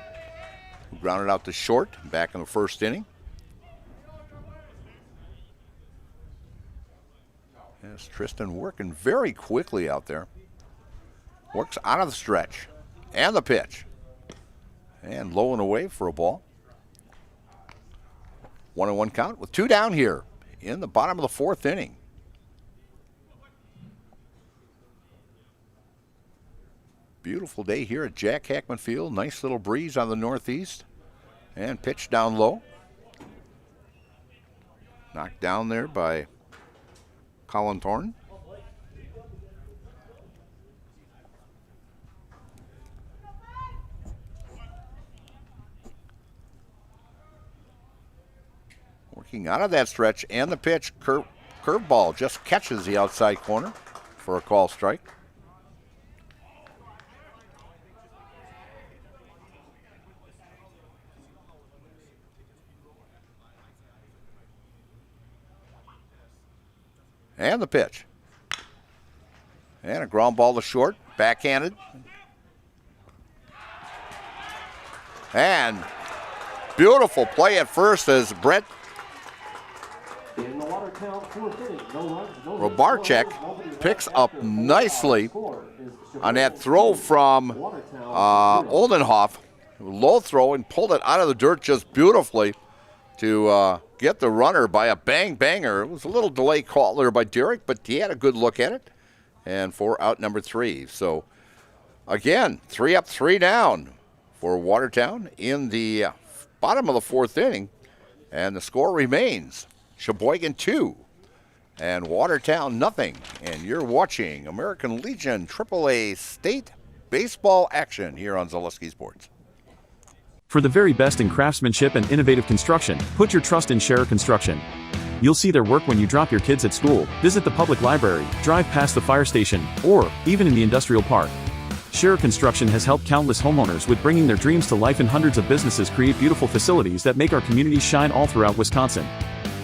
who grounded out to short back in the first inning. Yes, Tristan working very quickly out there. Works out of the stretch. And the pitch. And low and away for a ball. 1-1 count with 2 down here in the bottom of the fourth inning. Beautiful day here at Jack Hackman Field. Nice little breeze on the northeast. And pitch down low. Knocked down there by Colin Thornton. Working out of that stretch, and the pitch, curveball, just catches the outside corner for a call strike. And the pitch. And a ground ball to short, backhanded. And beautiful play at first as Brett In the Watertown fourth inning, Robarchek picks up nicely on that throw from Oldenhoff. Low throw and pulled it out of the dirt just beautifully to get the runner by a bang-banger. It was a little delay call there by Derek, but he had a good look at it. And for out number 3. So, again, 3 up, 3 down for Watertown in the bottom of the fourth inning. And the score remains Sheboygan 2 and Watertown nothing. And you're watching American Legion AAA State Baseball action here on Zaleski Sports. For the very best in craftsmanship and innovative construction, put your trust in Scherer Construction. You'll see their work when you drop your kids at school, visit the public library, drive past the fire station, or even in the industrial park. Scherer Construction has helped countless homeowners with bringing their dreams to life, and hundreds of businesses create beautiful facilities that make our communities shine all throughout Wisconsin.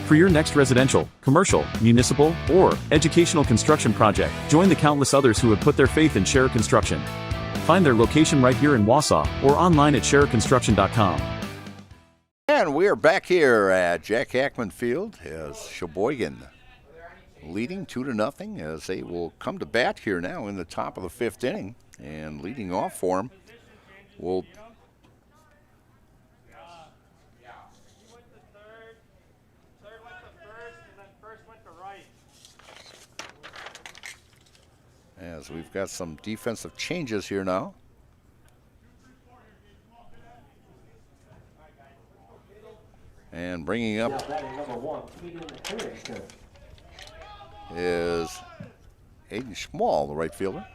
For your next residential, commercial, municipal, or educational construction project, join the countless others who have put their faith in Scherer Construction. Find their location right here in Wausau or online at schererconstruction.com. And we are back here at Jack Hackman Field as Sheboygan leading 2-0 as they will come to bat here now in the top of the fifth inning. And leading off for them will as we've got some defensive changes here now. And bringing up is Aiden Schmall, the right fielder.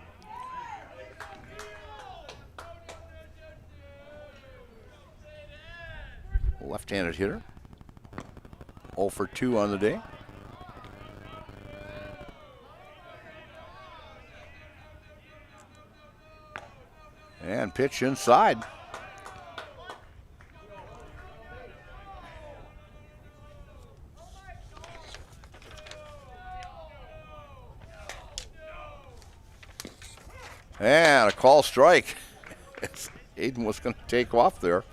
Left-handed hitter. 0 for 2 on the day. And pitch inside. And a call strike. Aiden was going to take off there.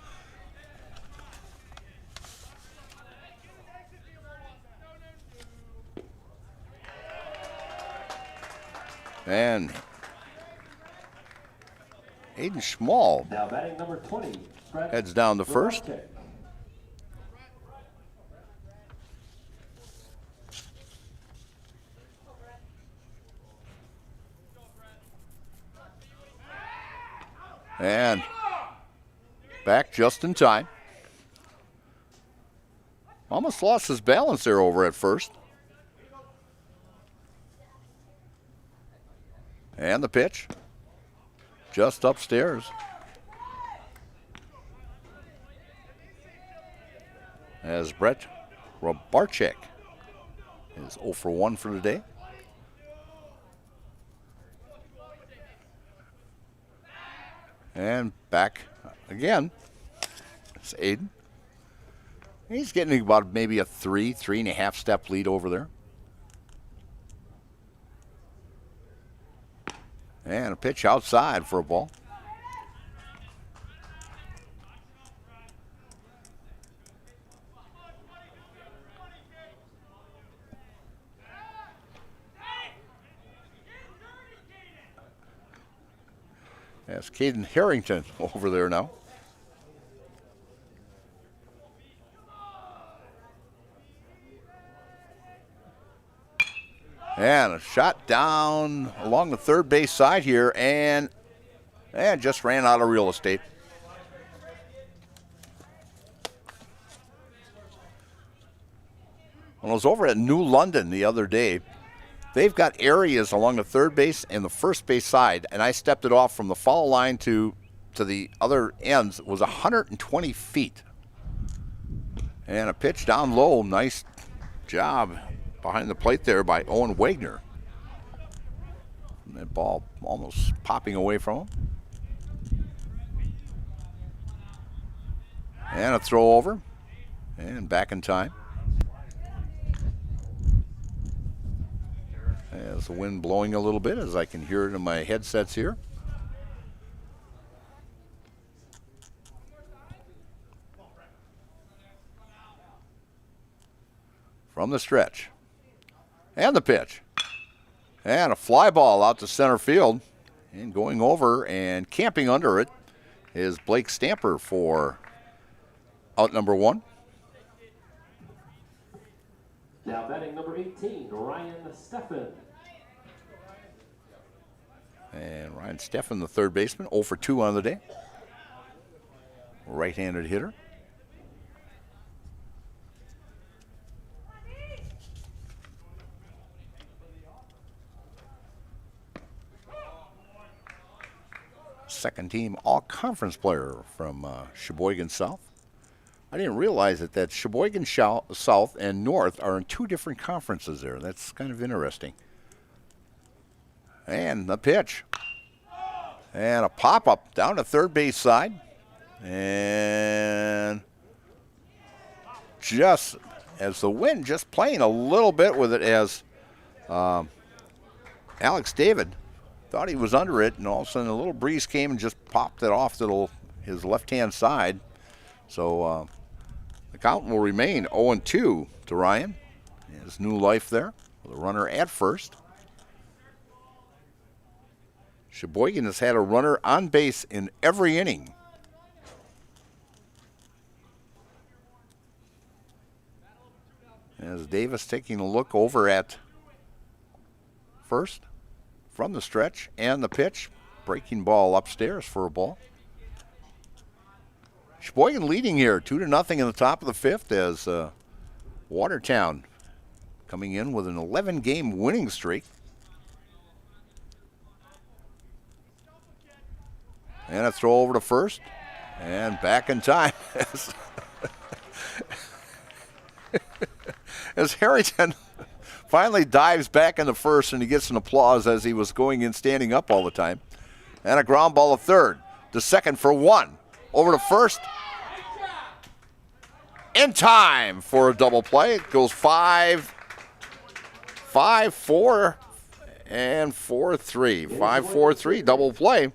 And Aiden Schmall now batting number 20, heads down to first. And back just in time. Almost lost his balance there over at first. And the pitch, just upstairs. As Brett Robarczyk is 0 for 1 for the day. And back again, it's Aiden. He's getting about maybe a 3.5 step lead over there. And a pitch outside for a ball. That's Caden Harrington over there now. And a shot down along the third base side here, and just ran out of real estate. When I was over at New London the other day, they've got areas along the third base and the first base side, and I stepped it off from the foul line to the other ends. It was 120 feet. And a pitch down low, nice job behind the plate there by Owen Wagner. And that ball almost popping away from him. And a throw over. And back in time. As the wind blowing a little bit, as I can hear it in my headsets here. From the stretch. And the pitch. And a fly ball out to center field. And going over and camping under it is Blake Stamper for out number 1. Now batting number 18, Ryan Steffen. And Ryan Steffen, the third baseman, 0 for 2 on the day. right-handed hitter. Second team all-conference player from Sheboygan South. I didn't realize that Sheboygan South and North are in two different conferences there. That's kind of interesting. And the pitch. And a pop-up down to third base side. And just as the wind just playing a little bit with it as Alex David thought he was under it, and all of a sudden a little breeze came and just popped it off his left-hand side. So the count will remain 0-2 to Ryan. His new life there with a runner at first. Sheboygan has had a runner on base in every inning. As Davis taking a look over at first from the stretch, and the pitch. Breaking ball upstairs for a ball. Sheboygan leading here 2-0 in the top of the fifth as Watertown coming in with an 11-game winning streak. And a throw over to first, and back in time as Harrington finally dives back into first, and he gets an applause as he was going in standing up all the time. And a ground ball to third, to second for one, over to first. In time for a double play. It goes 5-4 and 4-3. 5-4-3 double play,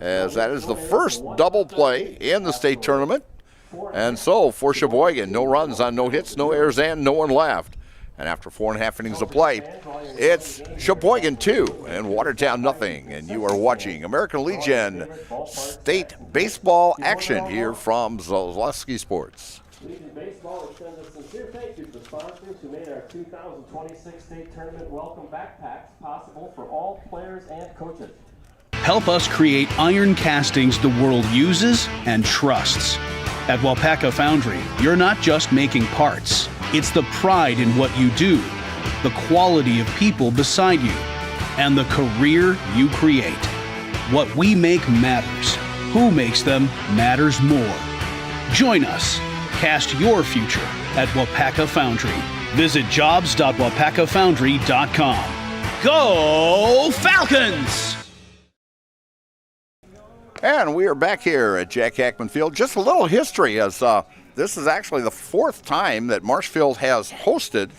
as that is the first double play in the state tournament. And so for Sheboygan, no runs on no hits, no errors, and no one left. And after 4.5 innings of play, it's Sheboygan 2 and Watertown nothing. And you are watching American Legion State Baseball action here from Zaleski Sports. Legion Baseball extends a sincere thank you to the sponsors who made our 2026 state tournament welcome backpacks possible for all players and coaches. Help us create iron castings the world uses and trusts. At Wapaka Foundry, you're not just making parts. It's the pride in what you do, the quality of people beside you, and the career you create. What we make matters. Who makes them matters more. Join us. Cast your future at Wapaka Foundry. Visit jobs.wapakafoundry.com. Go Falcons! And we are back here at Jack Hackman Field. Just a little history, as this is actually the fourth time that Marshfield has hosted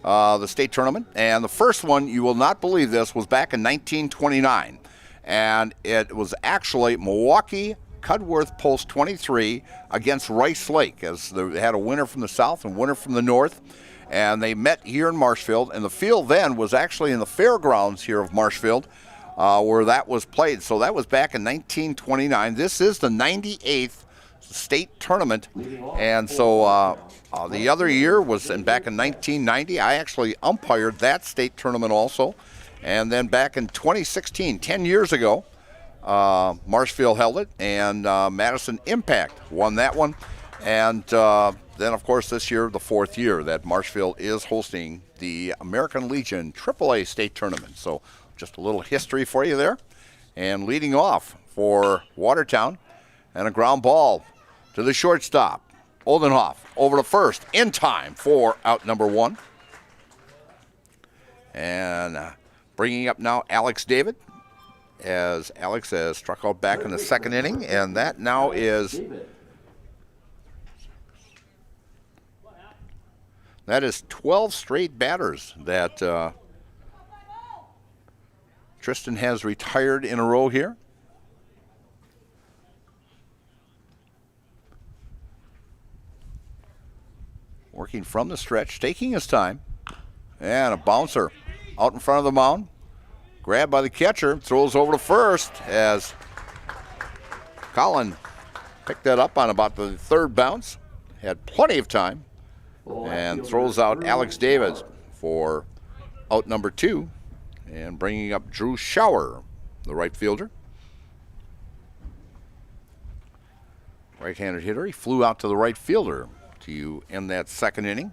the state tournament. And the first one, you will not believe this, was back in 1929. And it was actually Milwaukee Cudworth Post 23 against Rice Lake, as they had a winner from the south and winner from the north. And they met here in Marshfield. And the field then was actually in the fairgrounds here of Marshfield, where that was played. So that was back in 1929. This is the 98th state tournament. And so the other year was back in 1990. I actually umpired that state tournament also. And then back in 2016, 10 years ago, Marshfield held it, and Madison Impact won that one. And then, of course, this year, the fourth year that Marshfield is hosting the American Legion AAA state tournament. So just a little history for you there. And leading off for Watertown, and a ground ball to the shortstop. Oldenhoff over to first in time for out number one. And bringing up now Alex David, as Alex has struck out back in the second inning. And that now is 12 straight batters that Tristan has retired in a row here. Working from the stretch, taking his time. And a bouncer out in front of the mound. Grabbed by the catcher, throws over to first as Colin picked that up on about the third bounce. Had plenty of time. And throws out Alex Davis for out number two. And bringing up Drew Schauer, the right fielder. Right-handed hitter. He flew out to the right fielder to end that second inning.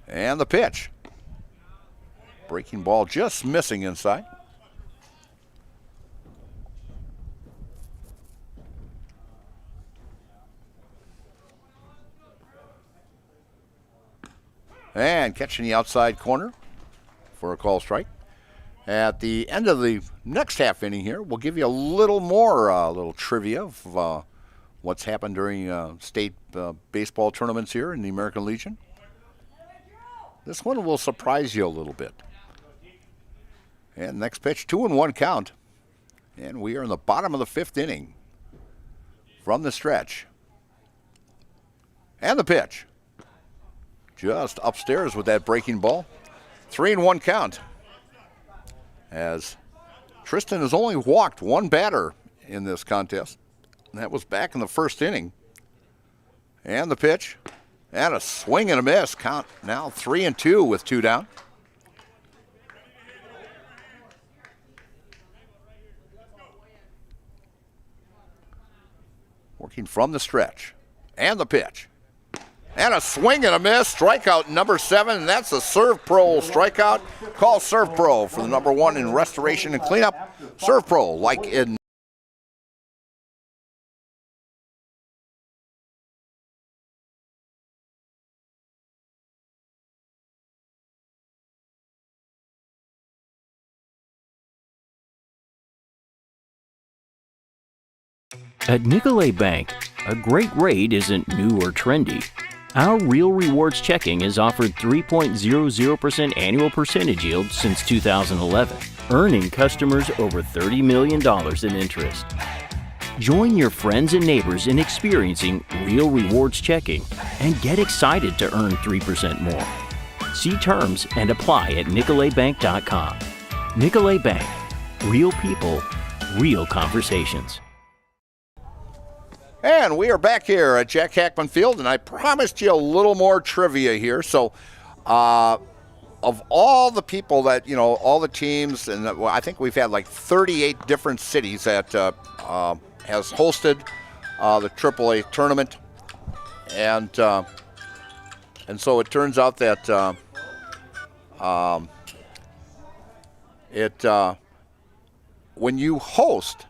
And the pitch. Breaking ball just missing inside. And catching the outside corner for a call strike. At the end of the next half inning here, we'll give you a little more little trivia of what's happened during state baseball tournaments here in the American Legion. This one will surprise you a little bit. And next pitch, 2-1 count. And we are in the bottom of the fifth inning from the stretch. And the pitch. Just upstairs with that breaking ball. 3-1 count. As Tristan has only walked one batter in this contest. And that was back in the first inning. And the pitch. And a swing and a miss. Count now 3-2 with 2 down. Working from the stretch. And the pitch. And a swing and a miss. Strikeout number 7. And that's a Serve Pro strikeout. Call Serve Pro for the number 1 in restoration and cleanup. Serve Pro, like in At Nicolay Bank, a great rate isn't new or trendy. Our Real Rewards checking has offered 3.00% annual percentage yield since 2011, earning customers over $30 million in interest. Join your friends and neighbors in experiencing Real Rewards checking and get excited to earn 3% more. See terms and apply at nicolaybank.com. Nicolay Bank. Real people, real conversations. And we are back here at Jack Hackman Field, and I promised you a little more trivia here. So, of all the people that, all the teams, and I think we've had like 38 different cities that has hosted the AAA tournament. And so it turns out that when you host,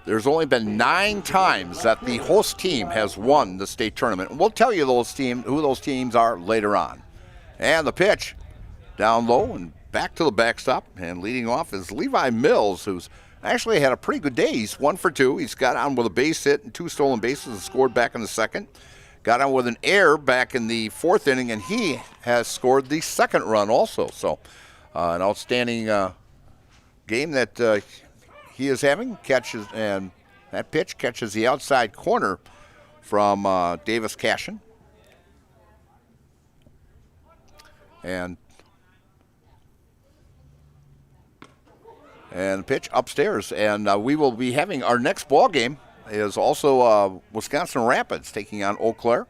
there's only been 9 times that the host team has won the state tournament. And we'll tell you who those teams are later on. And the pitch down low and back to the backstop. And leading off is Levi Mills, who's actually had a pretty good day. He's 1 for 2. He's got on with a base hit and 2 stolen bases and scored back in the second. Got on with an error back in the 4th inning, and he has scored the second run also. So an outstanding game that he is having. Catches, and that pitch catches the outside corner from Davis Cashin. And the pitch upstairs. And we will be having our next ball game is also Wisconsin Rapids taking on Eau Claire.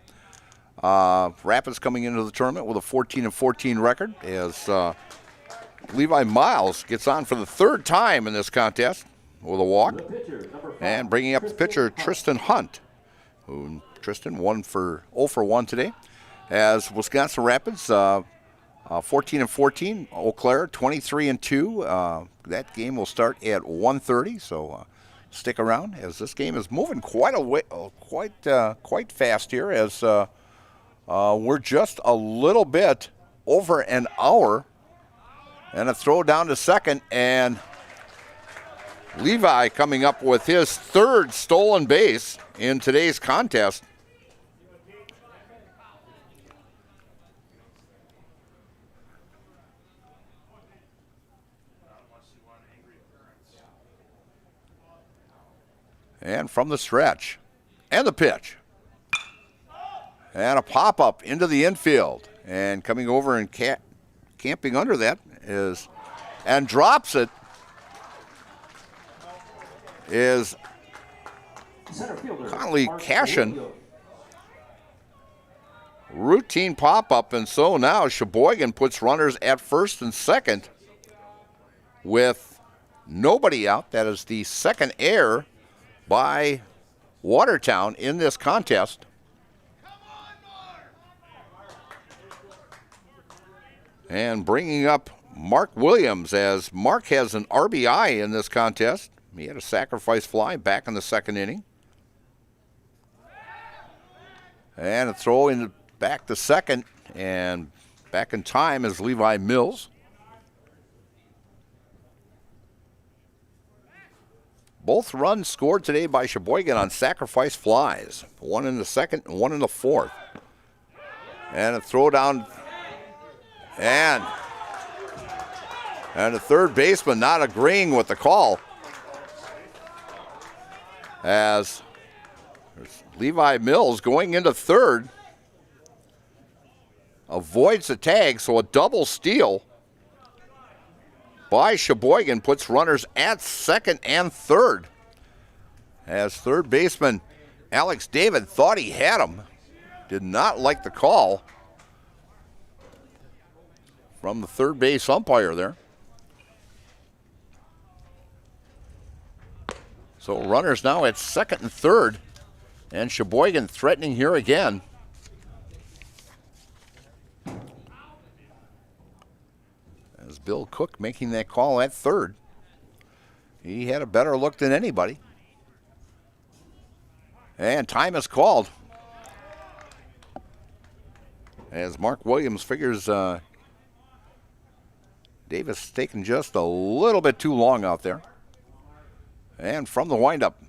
Rapids coming into the tournament with a 14-14 record as Levi Miles gets on for the 3rd time in this contest with a walk. And bringing up the pitcher, Tristan Hunt. Tristan 0 for 1 today. As Wisconsin Rapids 14-14, Eau Claire 23-2. That game will start at 1:30, so stick around as this game is moving quite fast here. As we're just a little bit over an hour, and a throw down to second, and Levi coming up with his 3rd stolen base in today's contest. And from the stretch, and the pitch. And a pop-up into the infield. And coming over and camping under that is, and drops it, is Conley Cashin. Routine pop-up, and so now Sheboygan puts runners at 1st and 2nd with nobody out. That is the second error by Watertown in this contest. And bringing up Mark Williams, as Mark has an RBI in this contest. He had a sacrifice fly back in the second inning. And a throw in back to second, and back in time is Levi Mills. Both runs scored today by Sheboygan on sacrifice flies. One in the second and one in the fourth. And a throw down. And the third baseman not agreeing with the call. As there's Levi Mills going into third. Avoids the tag, so a double steal by Sheboygan puts runners at second and third. As third baseman Alex David thought he had him. Did not like the call from the third base umpire there. So runners now at second and third, and Sheboygan threatening here again. As Bill Cook making that call at third. He had a better look than anybody. And time is called. As Mark Williams figures Davis taking just a little bit too long out there. And from the windup.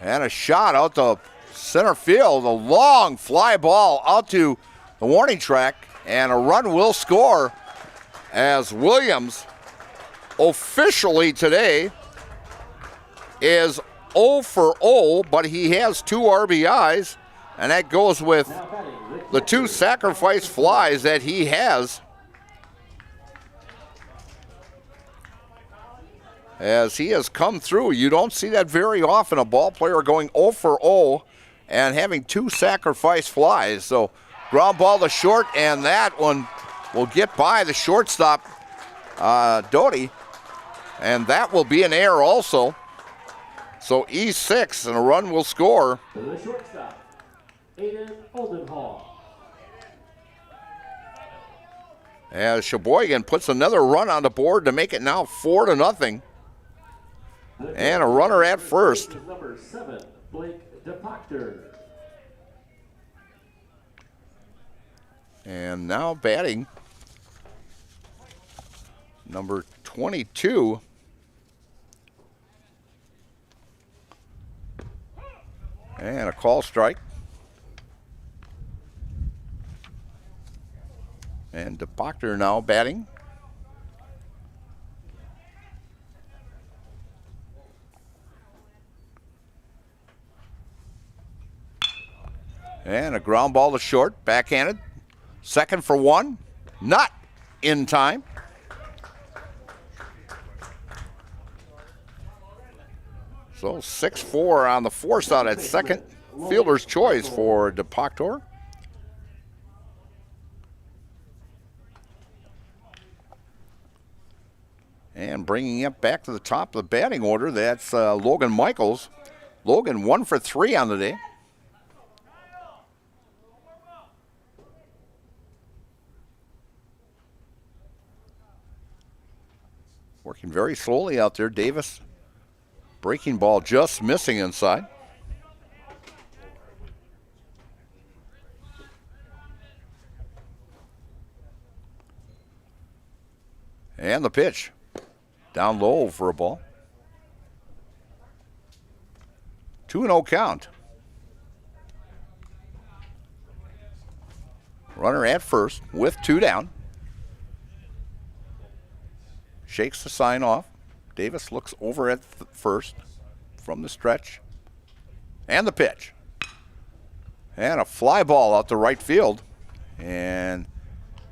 And a shot out to center field. A long fly ball out to the warning track. And a run will score as Williams officially today is 0 for 0, but he has 2 RBIs. And that goes with the 2 sacrifice flies that he has. As he has come through. You don't see that very often, a ball player going 0 for 0 and having 2 sacrifice flies. So ground ball to short, and that one will get by the shortstop, Doty. And that will be an error also. So E6, and a run will score. To the shortstop, Aiden Oldenhall. As Sheboygan puts another run on the board to make it now 4-0. And a runner at first. Number 7, Blake DePoctor. And now batting, number 22. And a call strike. And DePoctor now batting. And a ground ball to short, backhanded. Second for 1, not in time. So 6-4 on the force out at second. Fielder's choice for DePoctor. And bringing it back to the top of the batting order, that's Logan Michaels. Logan 1 for 3 on the day. Working very slowly out there. Davis, breaking ball just missing inside. And the pitch. Down low for a ball. 2-0 count. Runner at first with 2 down. Shakes the sign off. Davis looks over at first from the stretch. And the pitch. And a fly ball out to right field. And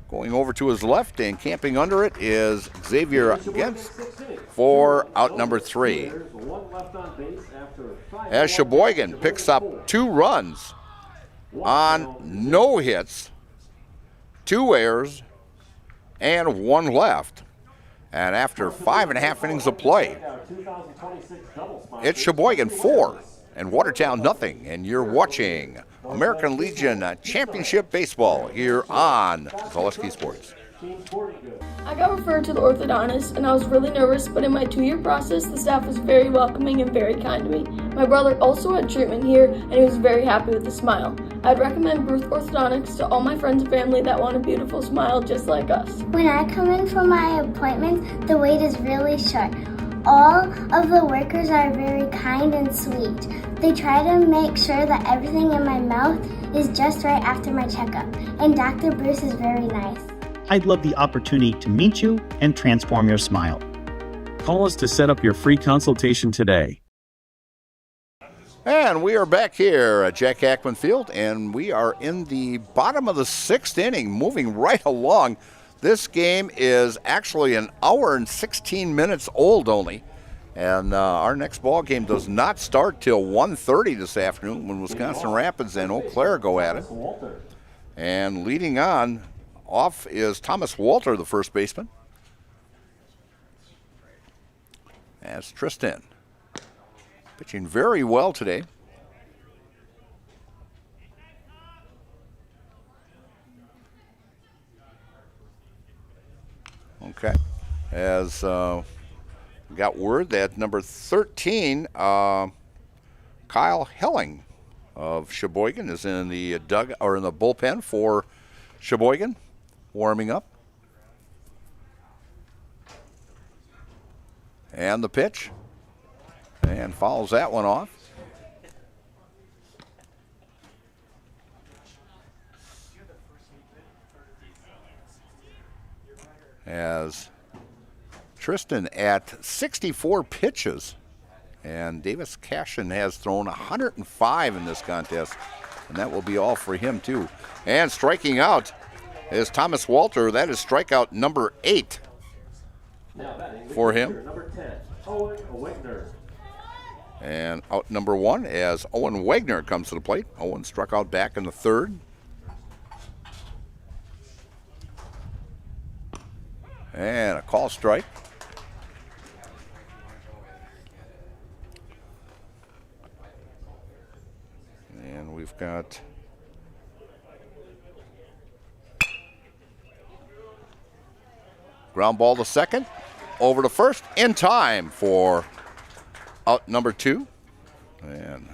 going over to his left and camping under it is Xavier Against for out number 3. As Sheboygan picks up 2 runs on no hits, 2 errors, and 1 left. And after 5.5 innings of play, it's Sheboygan 4 and Watertown nothing. And you're watching American Legion Championship Baseball here on Zaleski Sports. I got referred to the orthodontist and I was really nervous, but in my 2-year process, the staff was very welcoming and very kind to me. My brother also had treatment here and he was very happy with the smile. I'd recommend Ruth Orthodontics to all my friends and family that want a beautiful smile just like us. When I come in for my appointment, the wait is really short. All of the workers are very kind and sweet. They try to make sure that everything in my mouth is just right after my checkup, and Dr. Bruce is very nice. I'd love the opportunity to meet you and transform your smile. Call us to set up your free consultation today. And we are back here at Jack Hackman Field, and we are in the bottom of the 6th inning, moving right along. This game is actually an hour and 16 minutes old only, and our next ball game does not start till 1:30 this afternoon when Wisconsin Rapids and Eau Claire go at it. And leading on off is Thomas Walter, the first baseman. As Tristan pitching very well today. Okay. As got word that number 13, Kyle Helling of Sheboygan, is in the in the bullpen for Sheboygan, warming up. And the pitch. And fouls that one off. As Tristan at 64 pitches. And Davis Cashin has thrown 105 in this contest. And that will be all for him, too. And striking out is Thomas Walter. That is strikeout number 8 for him. Number 10, Owen Wagner. And out number 1 as Owen Wagner comes to the plate. Owen struck out back in the 3rd. And a call strike. And we've got ground ball to second, over to first, in time for out number 2. And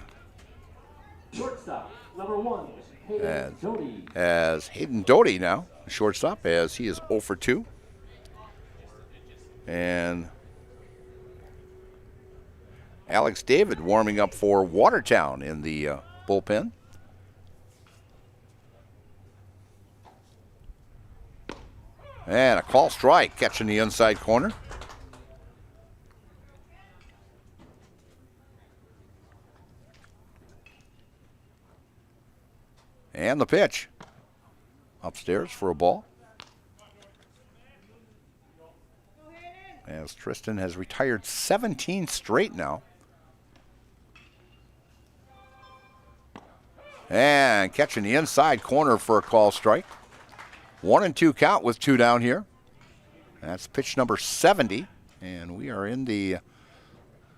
Shortstop, number 1, Hayden Doty. As Hayden Doty now, shortstop, as he is 0 for 2. And Alex David warming up for Watertown in the bullpen. And a call strike, catching the inside corner. And the pitch. Upstairs for a ball. As Tristan has retired 17 straight now. And catching the inside corner for a call strike. 1-2 count with 2 down here. That's pitch number 70. And we are in the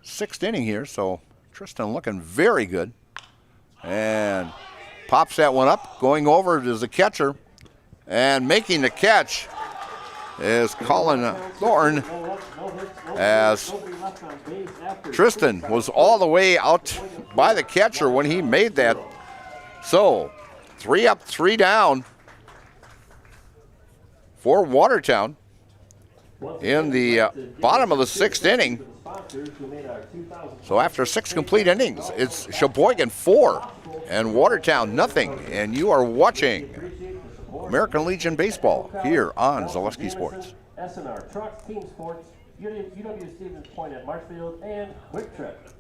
6th inning here, so Tristan looking very good. And pops that one up, going over to the catcher. And making the catch is Colin Thorne, as Tristan was all the way out by the catcher when he made that. So 3 up, 3 down for Watertown in the bottom of the 6th inning. So after 6 complete innings, it's Sheboygan 4 and Watertown nothing. And you are watching American Legion Baseball here on Zaleski Sports. SNR Trucks, Team Sports, UW Stevens Point at Marshfield, and Quick Trip.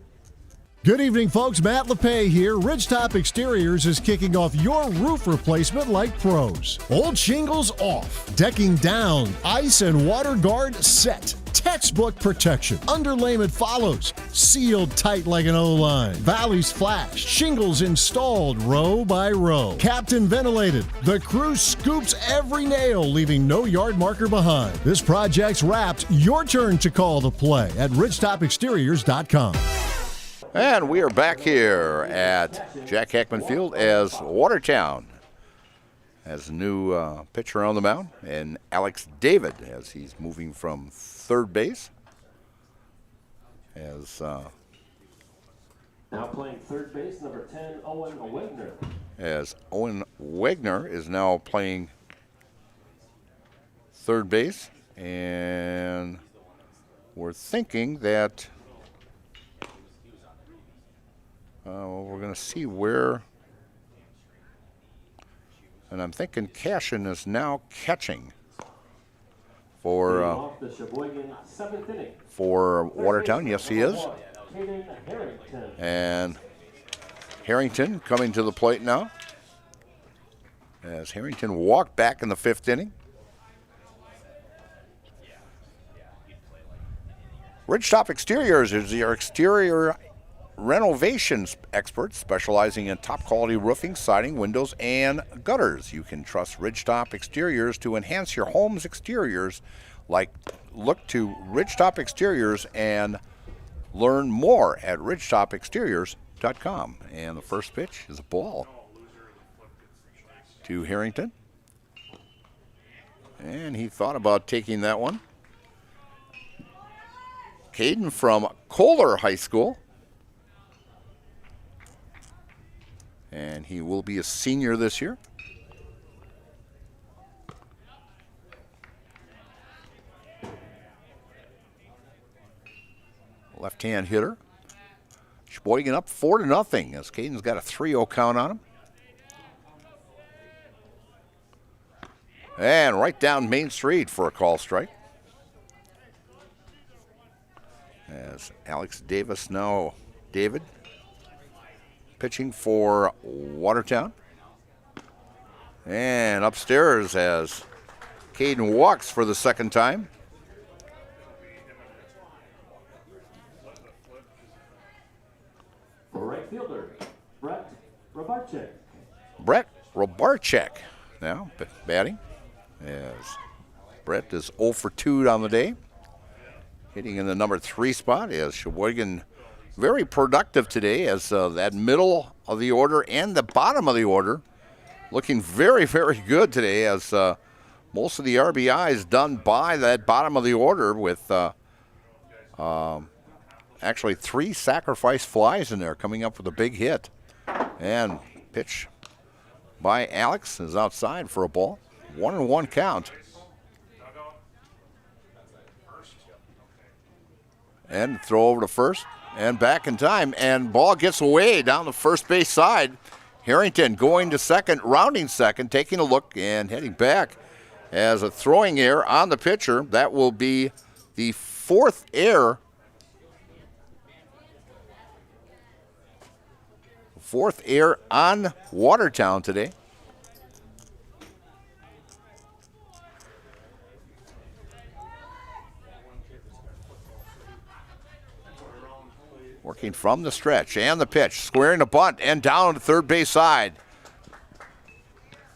Good evening, folks. Matt LePay here. Ridgetop Exteriors is kicking off your roof replacement like pros. Old shingles off, decking down, ice and water guard set. Textbook protection. Underlayment follows. Sealed tight like an O-line. Valleys flashed. Shingles installed row by row. Captain ventilated. The crew scoops every nail, leaving no yard marker behind. This project's wrapped. Your turn to call the play at ridgetopexteriors.com. And we are back here at Jack Heckman Field as Watertown has a new pitcher on the mound, and Alex David as he's moving from third base. As now playing third base, number 10, Owen Wegner. As Owen Wegner is now playing third base, and we're thinking that we're going to see where, and I'm thinking Cashin is now catching for the Sheboygan 7th inning. For Watertown. Yes, he is. And Harrington coming to the plate now, as Harrington walked back in the 5th inning. Ridgetop Exteriors is your exterior renovations expert, specializing in top quality roofing, siding, windows, and gutters. You can trust Ridgetop Exteriors to enhance your home's exteriors. Look to Ridgetop Exteriors and learn more at ridgetopexteriors.com. And the first pitch is a ball to Harrington, and he thought about taking that one. Caden from Kohler High School, and he will be a senior this year. Left-hand hitter. Sheboygan up 4-0 as Caden's got a 3-0 count on him. And right down Main Street for a call strike. As Alex David pitching for Watertown. And upstairs as Caden walks for the second time. For right fielder, Brett Robarczyk. Brett Robarczyk now batting, as Brett is 0 for 2 on the day. Hitting in the number 3 spot, as Sheboygan very productive today, as that middle of the order and the bottom of the order looking very, very good today, as most of the RBIs done by that bottom of the order with actually 3 sacrifice flies in there, coming up with a big hit. And pitch by Alex is outside for a ball. 1-1 count. And throw over to first and back in time, and ball gets away down the first base side. Harrington going to second, rounding second, taking a look and heading back as a throwing error on the pitcher. That will be the 4th error. 4th error on Watertown today. Working from the stretch and the pitch, squaring the bunt and down to third base side.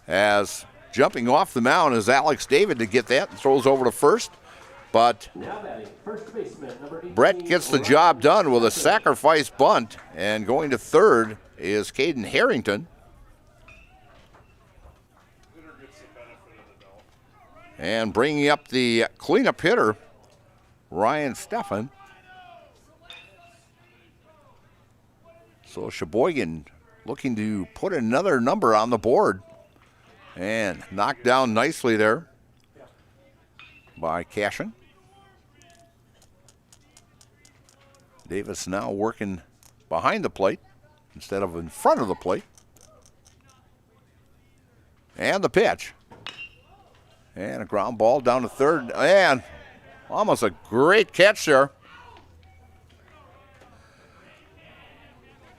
As jumping off the mound is Alex David to get that and throws over to first. But Brett gets the job done with a sacrifice bunt, and going to third is Caden Harrington. And bringing up the cleanup hitter, Ryan Steffen. So Sheboygan looking to put another number on the board, and knocked down nicely there by Cashin. Davis now working behind the plate instead of in front of the plate. And the pitch. And a ground ball down to third, and almost a great catch there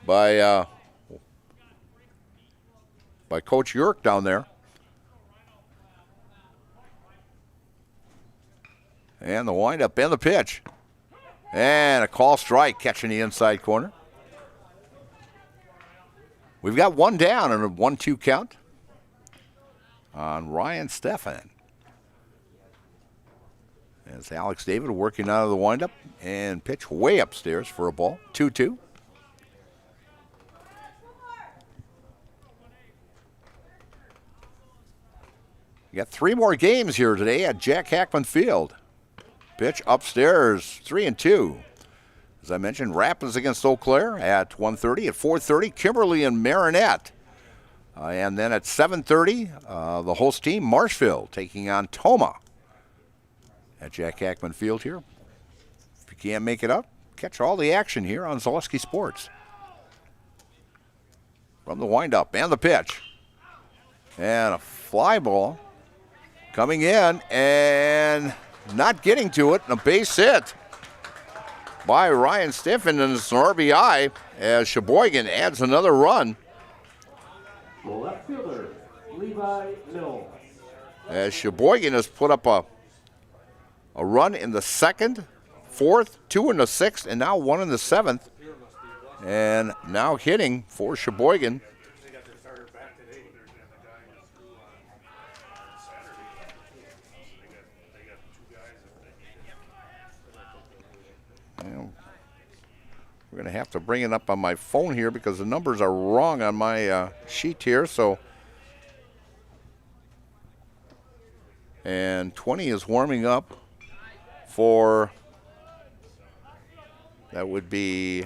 by Coach York down there. And the windup and the pitch. And a call strike catching the inside corner. We've got one down and a 1-2 count on Ryan Stephan. As Alex David working out of the windup and pitch way upstairs for a ball. 2-2. You got 3 more games here today at Jack Hackman Field. Pitch upstairs, 3-2. As I mentioned, Rapids against Eau Claire at 1:30. At 4:30, Kimberly and Marinette. And then at 7:30, the host team, Marshfield, taking on Toma at Jack Hackman Field here. If you can't make it up, catch all the action here on Zaleski Sports. From the windup and the pitch. And a fly ball coming in and not getting to it, and a base hit by Ryan Stephan, and it's an RBI as Sheboygan adds another run. Left fielder, Levi Mills. As Sheboygan has put up a run in the 2nd, 4th, 2 in the 6th, and now 1 in the 7th. And now hitting for Sheboygan. We're going to have to bring it up on my phone here because the numbers are wrong on my sheet here. And 20 is warming up for, that would be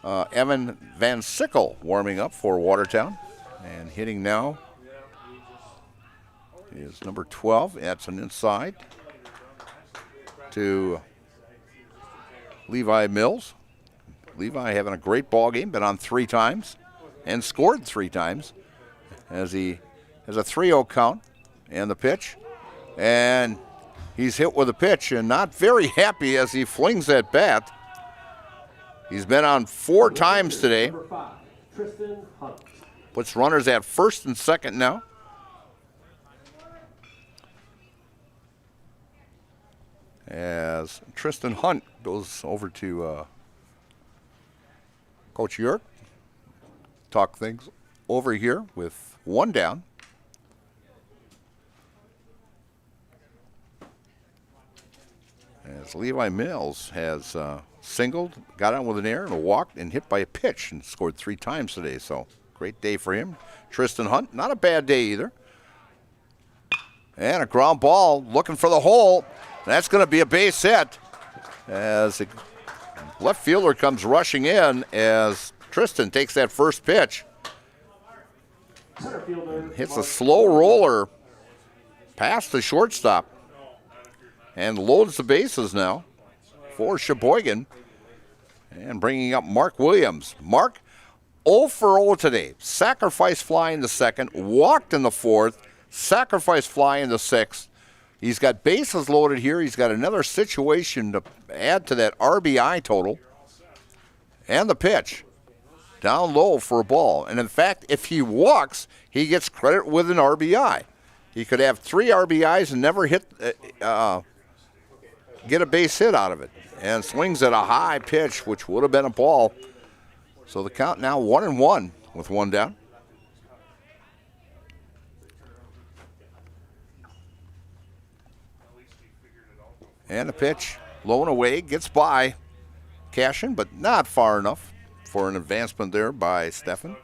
Evan Van Sickle warming up for Watertown. And hitting now is number 12. That's an inside to Levi Mills. Levi having a great ball game, been on 3 times and scored 3 times as he has a 3-0 count and the pitch. And he's hit with a pitch and not very happy as he flings that bat. He's been on 4 times today. Puts runners at first and second now. As Tristan Hunt goes over to Coach York, talk things over here with 1 down. As Levi Mills has singled, got on with an error and walked and hit by a pitch and scored 3 times today. So great day for him. Tristan Hunt, not a bad day either. And a ground ball looking for the hole. That's going to be a base hit as the left fielder comes rushing in as Tristan takes that first pitch. Hits a slow roller past the shortstop and loads the bases now for Sheboygan. And bringing up Mark Williams. Mark 0 for 0 today. Sacrifice fly in the 2nd, walked in the 4th, sacrifice fly in the 6th. He's got bases loaded here. He's got another situation to add to that RBI total. And the pitch. Down low for a ball. And in fact, if he walks, he gets credit with an RBI. He could have 3 RBIs and never get a base hit out of it. And swings at a high pitch, which would have been a ball. So the count now 1-1 with 1 down. And the pitch, low and away, gets by Cashin, but not far enough for an advancement there by Stephan.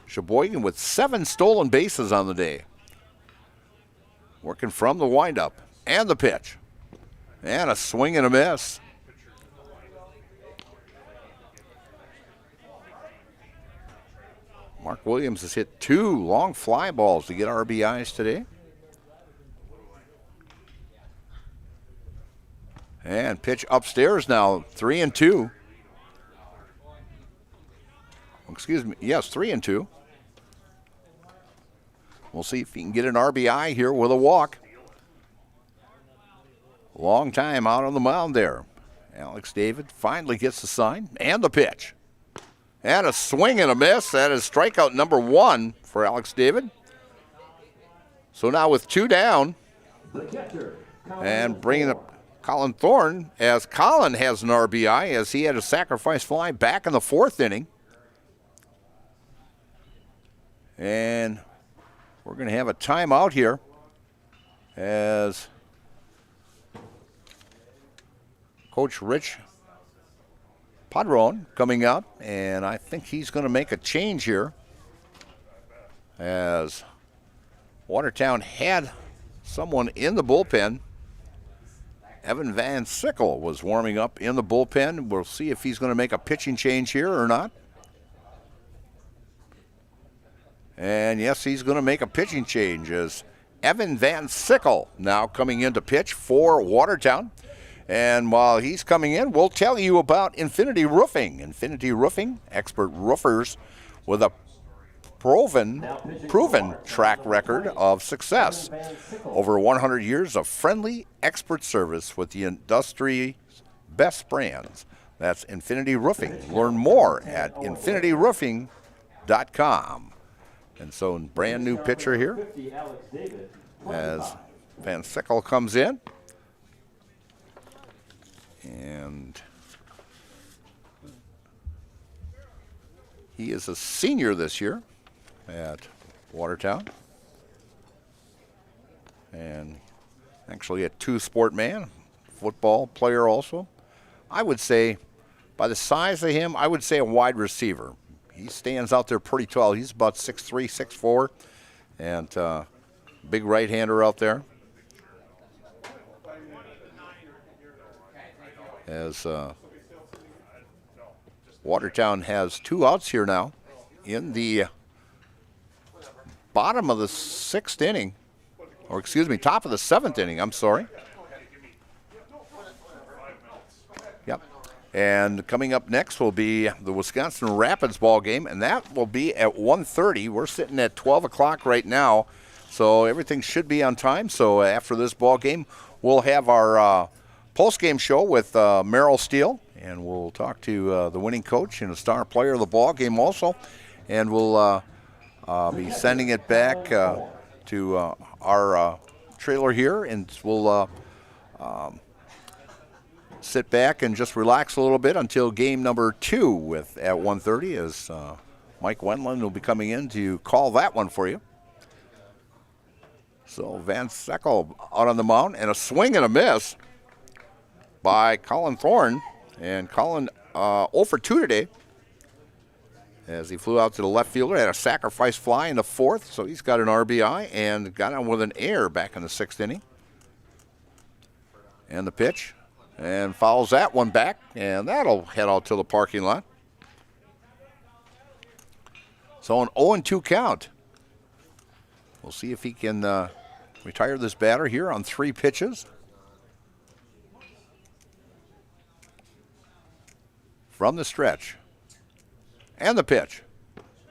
Sheboygan with 7 stolen bases on the day. Working from the windup and the pitch. And a swing and a miss. Mark Williams has hit 2 long fly balls to get RBIs today. And pitch upstairs now, 3-2. Excuse me, yes, 3-2. We'll see if he can get an RBI here with a walk. Long time out on the mound there. Alex David finally gets the sign and the pitch. And a swing and a miss. That is strikeout number 1 for Alex David. So now with 2 down, and bringing up Colin Thorne, as Colin has an RBI as he had a sacrifice fly back in the 4th inning. And we're going to have a timeout here as Coach Rich Padron coming up, and I think he's going to make a change here as Watertown had someone in the bullpen. Evan Van Sickle was warming up in the bullpen. We'll see if he's going to make a pitching change here or not. And yes, he's going to make a pitching change as Evan Van Sickle now coming in to pitch for Watertown. And while he's coming in, we'll tell you about Infinity Roofing. Infinity Roofing, expert roofers with a proven track record of success. Over 100 years of friendly expert service with the industry's best brands. That's Infinity Roofing. Learn more at infinityroofing.com. And so, brand new pitcher here as Van Sickle comes in. And he is a senior this year at Watertown. And actually a two-sport man, football player also. I would say, by the size of him, I would say a wide receiver. He stands out there pretty tall. He's about 6'3", 6'4", and big right-hander out there. As Watertown has 2 outs here now in the bottom of the 6th inning, or excuse me, top of the 7th inning, I'm sorry. Yep. And coming up next will be the Wisconsin Rapids ball game, and that will be at 1:30. We're sitting at 12 o'clock right now, so everything should be on time. So after this ball game, we'll have our post-game show with Merrill Steele, and we'll talk to the winning coach and a star player of the ball game also, and we'll be sending it back to our trailer here, and we'll sit back and just relax a little bit until game number 2 at 1:30 as Mike Wendland will be coming in to call that one for you. So Van Sickle out on the mound, and a swing and a miss by Colin Thorne, and Colin 0 for 2 today as he flew out to the left fielder, had a sacrifice fly in the 4th, so he's got an RBI and got on with an error back in the 6th inning. And the pitch, and fouls that one back, and that'll head out to the parking lot. So an 0-2 count. We'll see if he can retire this batter here on 3 pitches. From the stretch. And the pitch.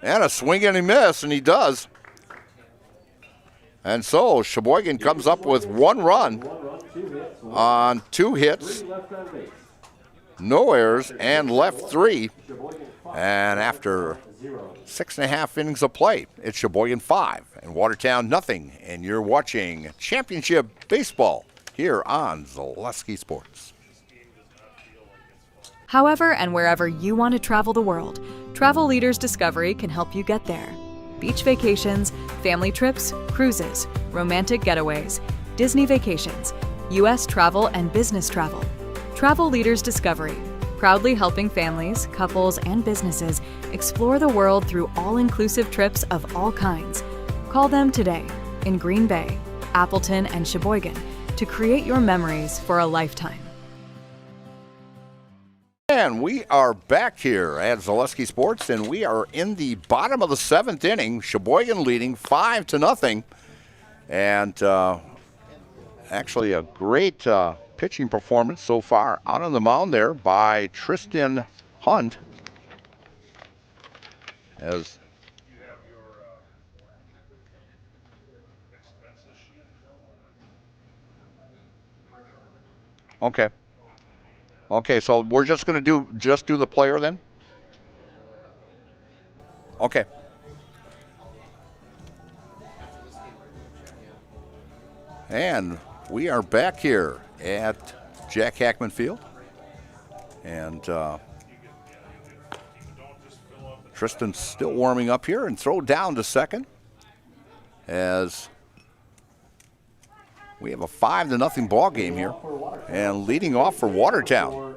And a swing and a miss, and he does. And so Sheboygan comes up with 1 run on 2 hits, no errors, and left 3. And after 6.5 innings of play, it's Sheboygan 5 and Watertown nothing. And you're watching Championship Baseball here on Zaleski Sports. However and wherever you want to travel the world, Travel Leaders Discovery can help you get there. Beach vacations, family trips, cruises, romantic getaways, Disney vacations, U.S. travel and business travel. Travel Leaders Discovery, proudly helping families, couples, and businesses explore the world through all-inclusive trips of all kinds. Call them today in Green Bay, Appleton, and Sheboygan to create your memories for a lifetime. And we are back here at Zaleski Sports, and we are in the bottom of the 7th inning. Sheboygan leading 5-0, and actually a great pitching performance so far out on the mound there by Tristan Hunt. As okay. Okay, so we're just going to do the player then? Okay. And we are back here at Jack Hackman Field. And Tristan's still warming up here and throw down to second as we have a 5-0 ball game here. And leading off for Watertown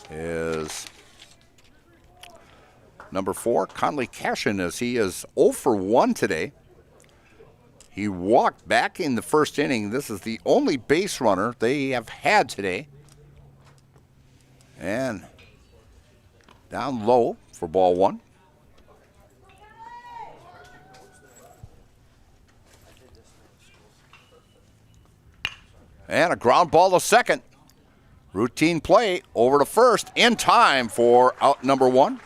is number 4, Conley Cashin, as he is 0 for 1 today. He walked back in the first inning. This is the only base runner they have had today. And down low for ball 1. And a ground ball to second. Routine play over to first in time for out number 1.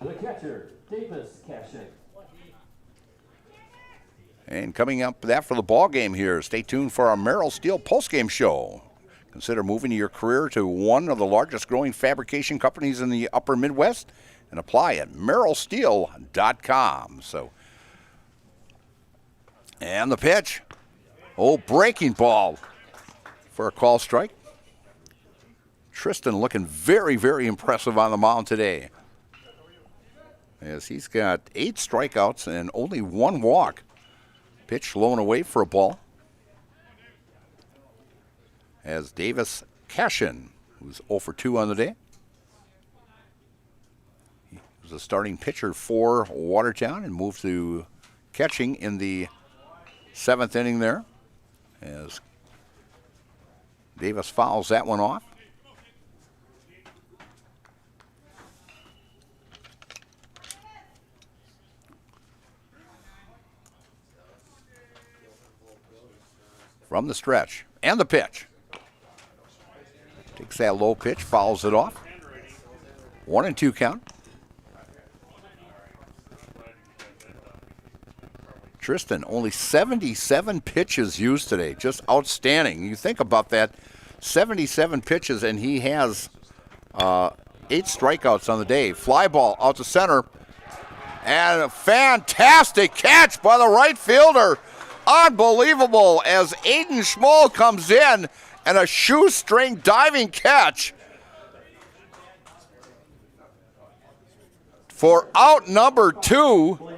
The catcher, Davis Cashin. And coming up that for the ball game here, stay tuned for our Merrill Steel postgame show. Consider moving your career to one of the largest growing fabrication companies in the upper Midwest and apply at merrillsteel.com. And the pitch. Oh, breaking ball for a call strike. Tristan looking very, very impressive on the mound today, as he's got 8 strikeouts and only 1 walk. Pitch low and away for a ball. As Davis Cashin, who's 0 for 2 on the day. He was a starting pitcher for Watertown and moved to catching in the 7th inning there, as Davis fouls that one off. From the stretch, and the pitch. Takes that low pitch, fouls it off. 1-2 count. Tristan, only 77 pitches used today. Just outstanding. You think about that, 77 pitches, and he has 8 strikeouts on the day. Fly ball out to center, and a fantastic catch by the right fielder. Unbelievable, as Aiden Schmoll comes in, and a shoestring diving catch for out number 2.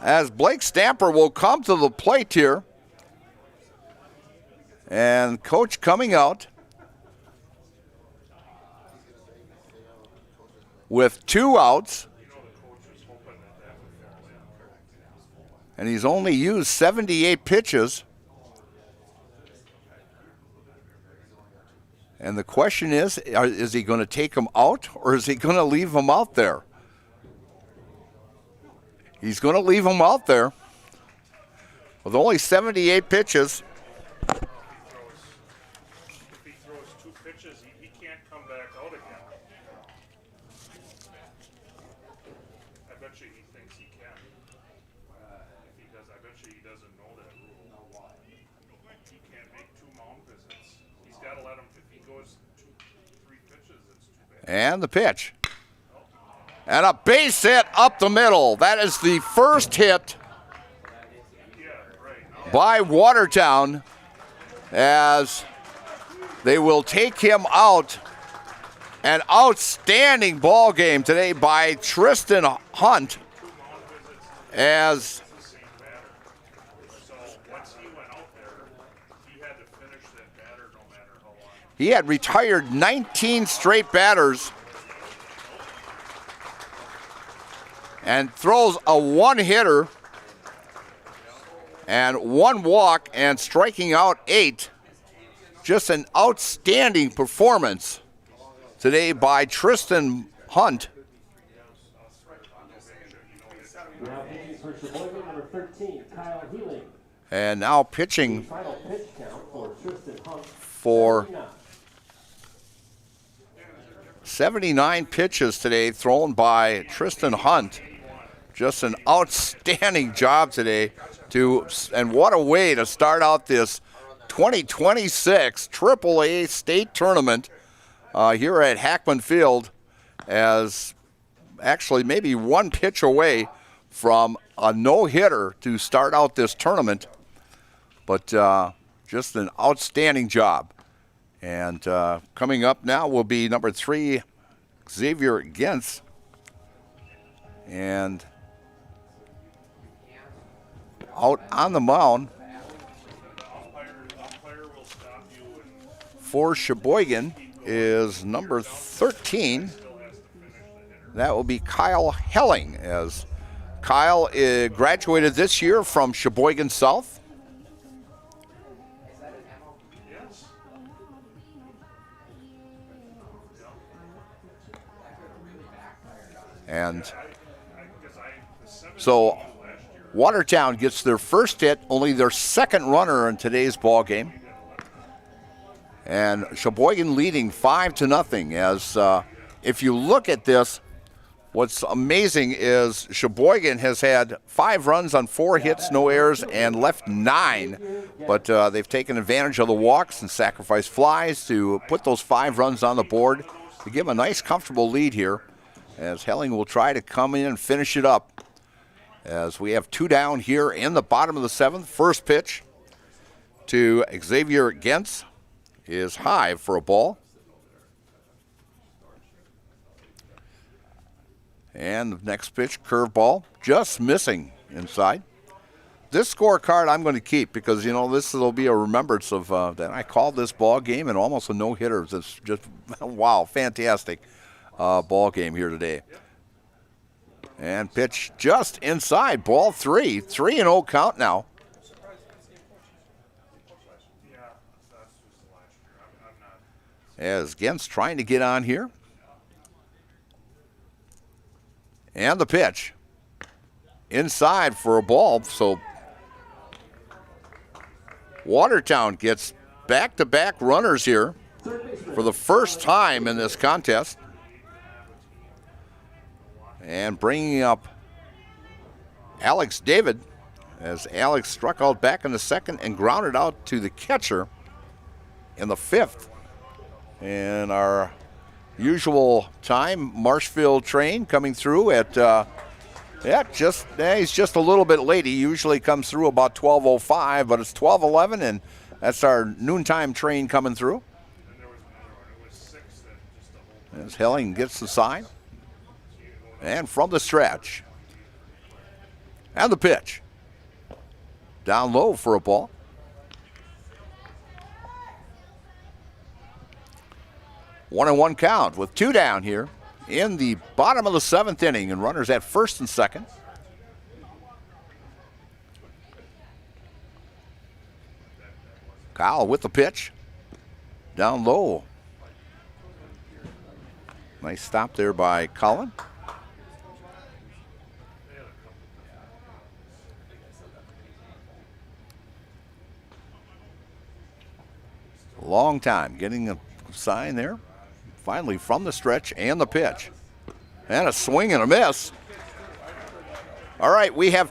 As Blake Stamper will come to the plate here. And coach coming out with 2 outs. And he's only used 78 pitches. And the question is he going to take him out, or is he going to leave him out there? He's going to leave him out there with only 78 pitches. If he throws 2 pitches, he can't come back out again. I bet you he thinks he can. If he does, I bet you he doesn't know that rule. He can't make 2 mound visits. He's got to let him, if he goes 2-3 pitches, it's too bad. And the pitch. And a base hit up the middle. That is the first hit by Watertown, as they will take him out. An outstanding ball game today by Tristan Hunt, as he had retired 19 straight batters and throws a 1-hitter and 1 walk and striking out 8. Just an outstanding performance today by Tristan Hunt. Now pitching for Sheboygan, number 13, Kyle Healing. And now pitching Final pitch count for Tristan Hunt. for 79 pitches today thrown by Tristan Hunt. just an outstanding job today. And what a way to start out this 2026 AAA state tournament here at Hackman Field, as actually maybe one pitch away from a no-hitter to start out this tournament. But just an outstanding job. And coming up now will be number 3, Xavier Gens. And out on the mound for Sheboygan is number 13. That will be Kyle Helling, as Kyle graduated this year from Sheboygan South. And so Watertown gets their first hit, only their second runner in today's ball game. And Sheboygan leading 5-0. As if you look at this, what's amazing is Sheboygan has had 5 runs on 4 hits, no errors, and left 9. But they've taken advantage of the walks and sacrificed flies to put those 5 runs on the board to give a nice, comfortable lead here, as Helling will try to come in and finish it up. As we have 2 down here in the bottom of the 7th. First pitch to Xavier Gens is high for a ball. And the next pitch, curveball, just missing inside. This scorecard I'm going to keep because, this will be a remembrance of that I called this ball game and almost a no-hitter. It's just, wow, fantastic ball game here today. And pitch just inside, ball 3. 3-0 count now. As Gens trying to get on here. And the pitch inside for a ball. So Watertown gets back-to-back runners here for the first time in this contest. And bringing up Alex David, as Alex struck out back in the 2nd and grounded out to the catcher in the 5th. And our usual time, Marshfield train coming through at, he's just a little bit late. He usually comes through about 12:05, but it's 12:11, and that's our noontime train coming through. As Helling gets the sign. And from the stretch. And the pitch. Down low for a ball. One and one count with 2 down here in the bottom of the 7th inning, and runners at first and second. Kyle with the pitch. Down low. Nice stop there by Colin. Long time getting a sign there. Finally from the stretch and the pitch. And a swing and a miss. All right, we have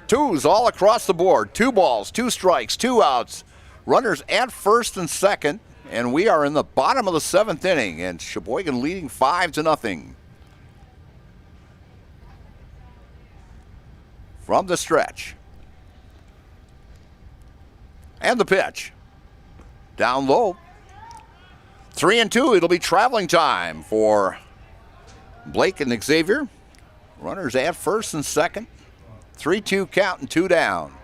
2s all across the board. 2 balls, 2 strikes, 2 outs. Runners at first and second. And we are in the bottom of the 7th inning. And Sheboygan leading 5-0. From the stretch. And the pitch. Down low. 3-2. It'll be traveling time for Blake and Xavier. Runners at first and second. 3-2 count and 2 down.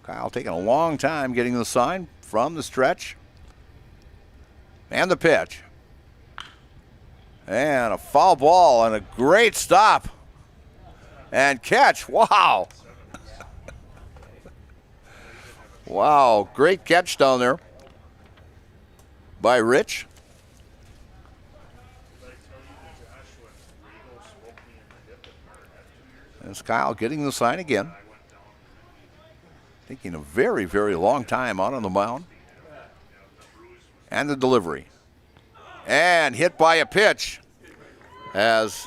Kyle taking a long time getting the sign from the stretch. And the pitch. And a foul ball and a great stop. And catch. Wow. Wow, great catch down there by Rich. There's Kyle getting the sign again. Taking a very, very long time out on the mound. And the delivery. And hit by a pitch. as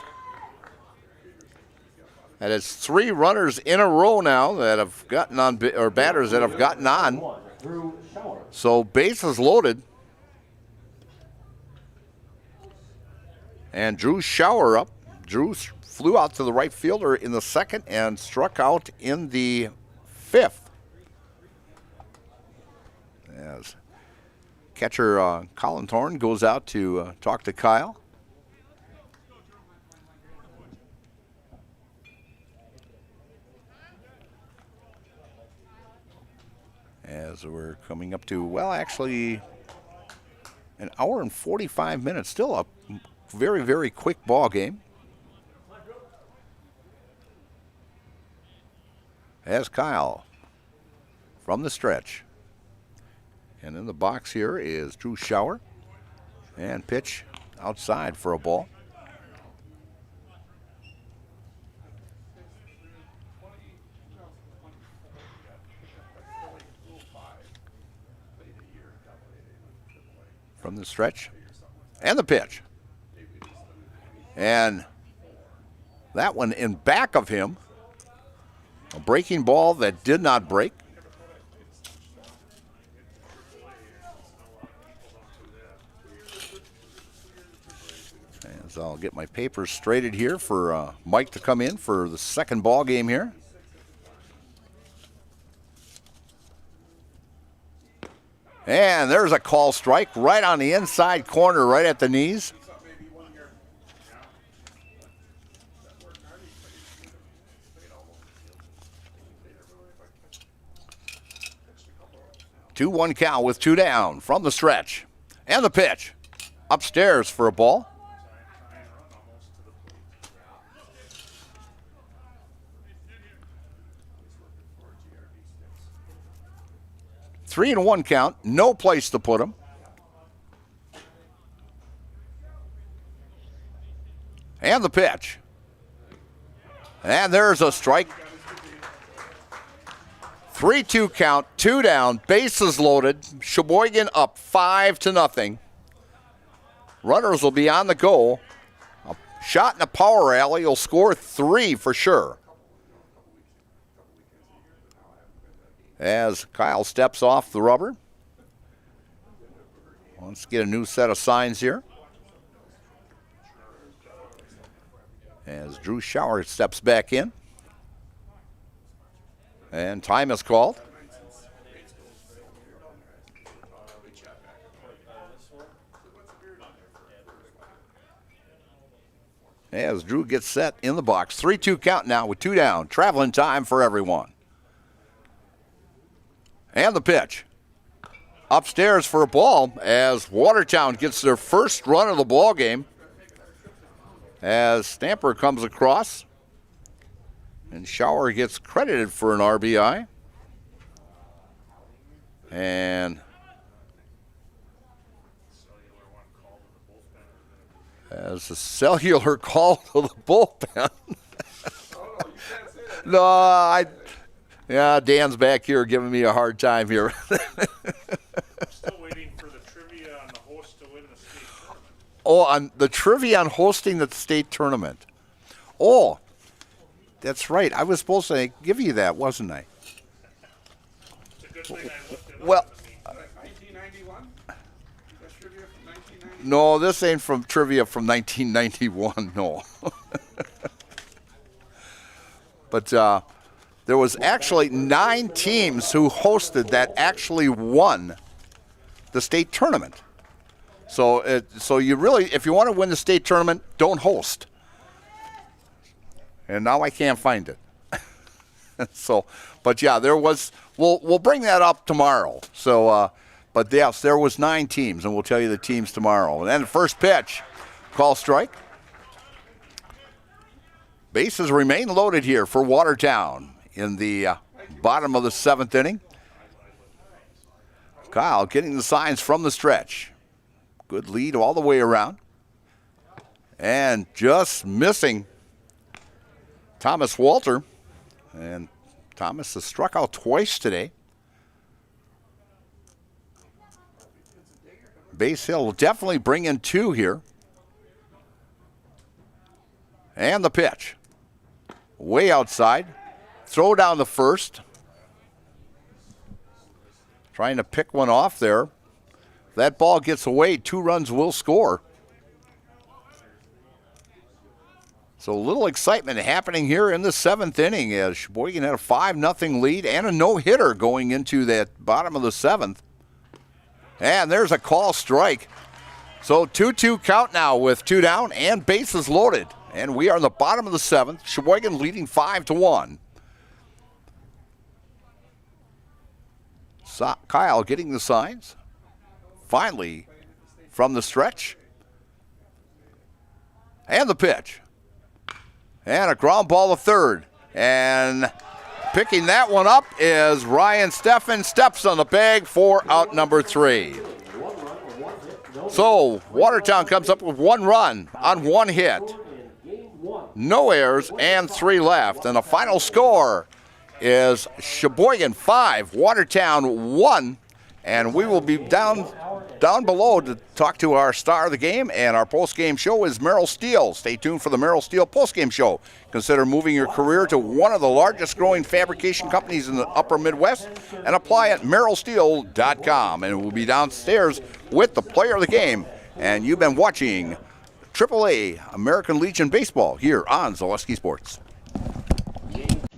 and it's 3 runners in a row now that have gotten on, or batters that have gotten on. So bases loaded. And Drew Shower up. Drew flew out to the right fielder in the 2nd and struck out in the 5th. As catcher Colin Thorne goes out to talk to Kyle. As we're coming up to, well, actually, an hour and 45 minutes. Still a very, very quick ball game. As Kyle from the stretch. And in the box here is Drew Shower. And pitch outside for a ball. From the stretch. And the pitch. And that one in back of him. A breaking ball that did not break. As I'll get my papers straighted here for Mike to come in for the 2nd ball game here. And there's a call strike right on the inside corner, right at the knees. Two 1 count with 2 down from the stretch. And the pitch. Upstairs for a ball. Three and 1 count. No place to put him. And the pitch. And there's a strike. 3-2 count, 2 down, bases loaded. Sheboygan up 5-0. Runners will be on the go. A shot in a power alley will score 3 for sure. As Kyle steps off the rubber. Let's get a new set of signs here. As Drew Shower steps back in. And time is called. As Drew gets set in the box. 3-2 count now with 2 down. Traveling time for everyone. And the pitch. Upstairs for a ball as Watertown gets their first run of the ball game. As Stamper comes across. And Shower gets credited for an RBI. And as a cellular call to the bullpen. Yeah, Dan's back here giving me a hard time here. Still waiting for the trivia on the host to win the state tournament. Oh, on the trivia on hosting the state tournament. Oh, that's right. I was supposed to give you that, wasn't I? It's a good thing I looked it well, up. 1991? That's trivia from 1991? No, this ain't from trivia from 1991, no. But there was actually 9 teams who hosted that actually won the state tournament. So you really, if you want to win the state tournament, don't host. And now I can't find it. But yeah, there was. We'll bring that up tomorrow. So, but yes, there was 9 teams, and we'll tell you the teams tomorrow. And then the first pitch, call strike. Bases remain loaded here for Watertown in the bottom of the 7th inning. Kyle getting the signs from the stretch. Good lead all the way around. And just missing Thomas Walter. And Thomas has struck out twice today. Base Hill will definitely bring in 2 here. And the pitch. Way outside. Throw down the first. Trying to pick one off there. If that ball gets away, 2 runs will score. So a little excitement happening here in the 7th inning as Sheboygan had a 5-0 lead and a no-hitter going into that bottom of the 7th. And there's a call strike. So 2-2 count now with 2 down and bases loaded. And we are in the bottom of the 7th. Sheboygan leading 5-1. Kyle getting the signs. Finally, from the stretch. And the pitch. And a ground ball to third. And picking that one up is Ryan Steffen. Steps on the bag for out number 3. So Watertown comes up with 1 run on 1 hit. No errors and 3 left. And the final score is Sheboygan 5, Watertown 1. And we will be down below to talk to our star of the game, and our post-game show is Merrill Steel. Stay tuned for the Merrill Steel post-game show. Consider moving your career to one of the largest growing fabrication companies in the upper Midwest and apply at merrillsteel.com. And we'll be downstairs with the player of the game. And you've been watching AAA American Legion Baseball here on Zaleski Sports.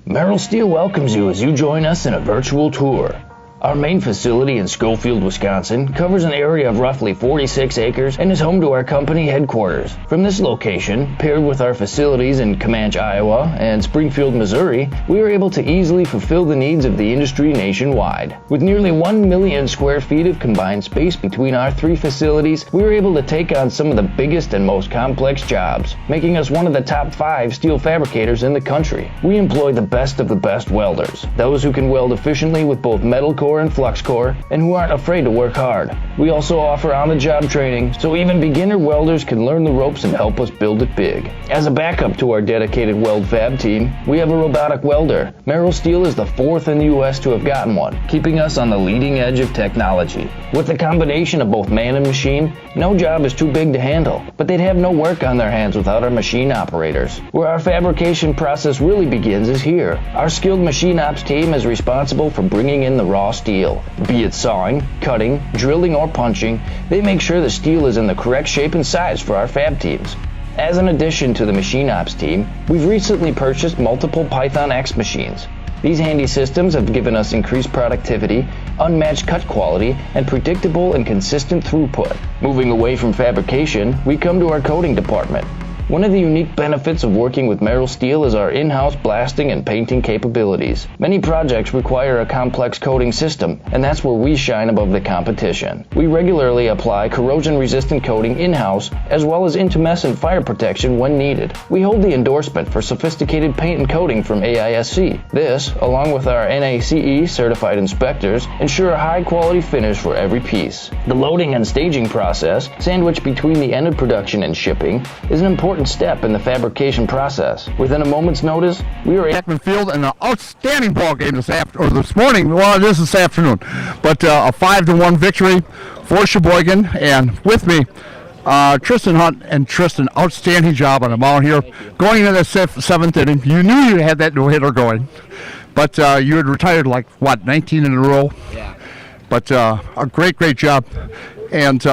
Merrill Steel welcomes you as you join us in a virtual tour. Our main facility in Schofield, Wisconsin covers an area of roughly 46 acres and is home to our company headquarters. From this location, paired with our facilities in Comanche, Iowa and Springfield, Missouri, we are able to easily fulfill the needs of the industry nationwide. With nearly 1 million square feet of combined space between our 3 facilities, we are able to take on some of the biggest and most complex jobs, making us one of the top 5 steel fabricators in the country. We employ the best of the best welders, those who can weld efficiently with both metal core and flux core, and who aren't afraid to work hard. We also offer on-the-job training, so even beginner welders can learn the ropes and help us build it big. As a backup to our dedicated weld fab team, we have a robotic welder. Merrill Steel is the 4th in the U.S. to have gotten one, keeping us on the leading edge of technology. With the combination of both man and machine, no job is too big to handle, but they'd have no work on their hands without our machine operators. Where our fabrication process really begins is here. Our skilled machine ops team is responsible for bringing in the raw steel. Be it sawing, cutting, drilling, or punching, they make sure the steel is in the correct shape and size for our fab teams. As an addition to the machine ops team, we've recently purchased multiple Python X machines. These handy systems have given us increased productivity, unmatched cut quality, and predictable and consistent throughput. Moving away from fabrication, we come to our coating department. One of the unique benefits of working with Merrill Steel is our in-house blasting and painting capabilities. Many projects require a complex coating system, and that's where we shine above the competition. We regularly apply corrosion-resistant coating in-house, as well as intumescent fire protection when needed. We hold the endorsement for sophisticated paint and coating from AISC. This, along with our NACE certified inspectors, ensure a high-quality finish for every piece. The loading and staging process, sandwiched between the end of production and shipping, is an important step in the fabrication process. Within a moment's notice, we are Beckman Field in an outstanding ball game this morning. Well, it is this afternoon, but a 5-1 victory for Sheboygan. And with me, Tristan Hunt. And Tristan, outstanding job on the mound here. Going into the 7th inning, you knew you had that no-hitter going, but you had retired 19 in a row. Yeah. But a great job, and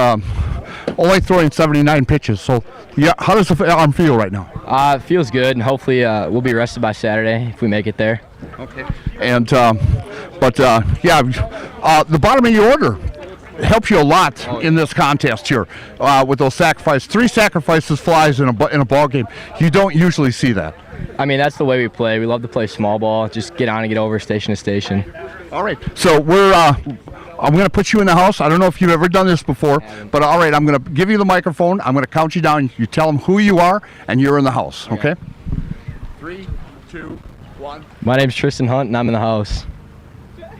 only throwing 79 pitches. So, yeah, how does the arm feel right now? It feels good, and hopefully we'll be rested by Saturday if we make it there. Okay. And the bottom of your order helps you a lot in this contest here with those sacrifices. 3 sacrifices flies in a ball game. You don't usually see that. I mean, that's the way we play. We love to play small ball, just get on and get over station to station. All right. So I'm going to put you in the house. I don't know if you've ever done this before, but all right, I'm going to give you the microphone. I'm going to count you down. You tell them who you are, and you're in the house, okay? 3, 2, 1. My name's Tristan Hunt, and I'm in the house.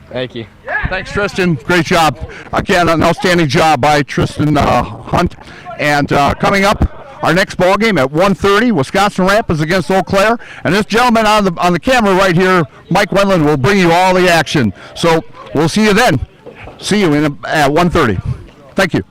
Thank you. Thanks, Tristan. Great job. Again, an outstanding job by Tristan Hunt. And coming up, our next ball game at 1:30, Wisconsin Rapids against Eau Claire. And this gentleman on the camera right here, Mike Wendland, will bring you all the action. So we'll see you then. See you at 1:30. Thank you.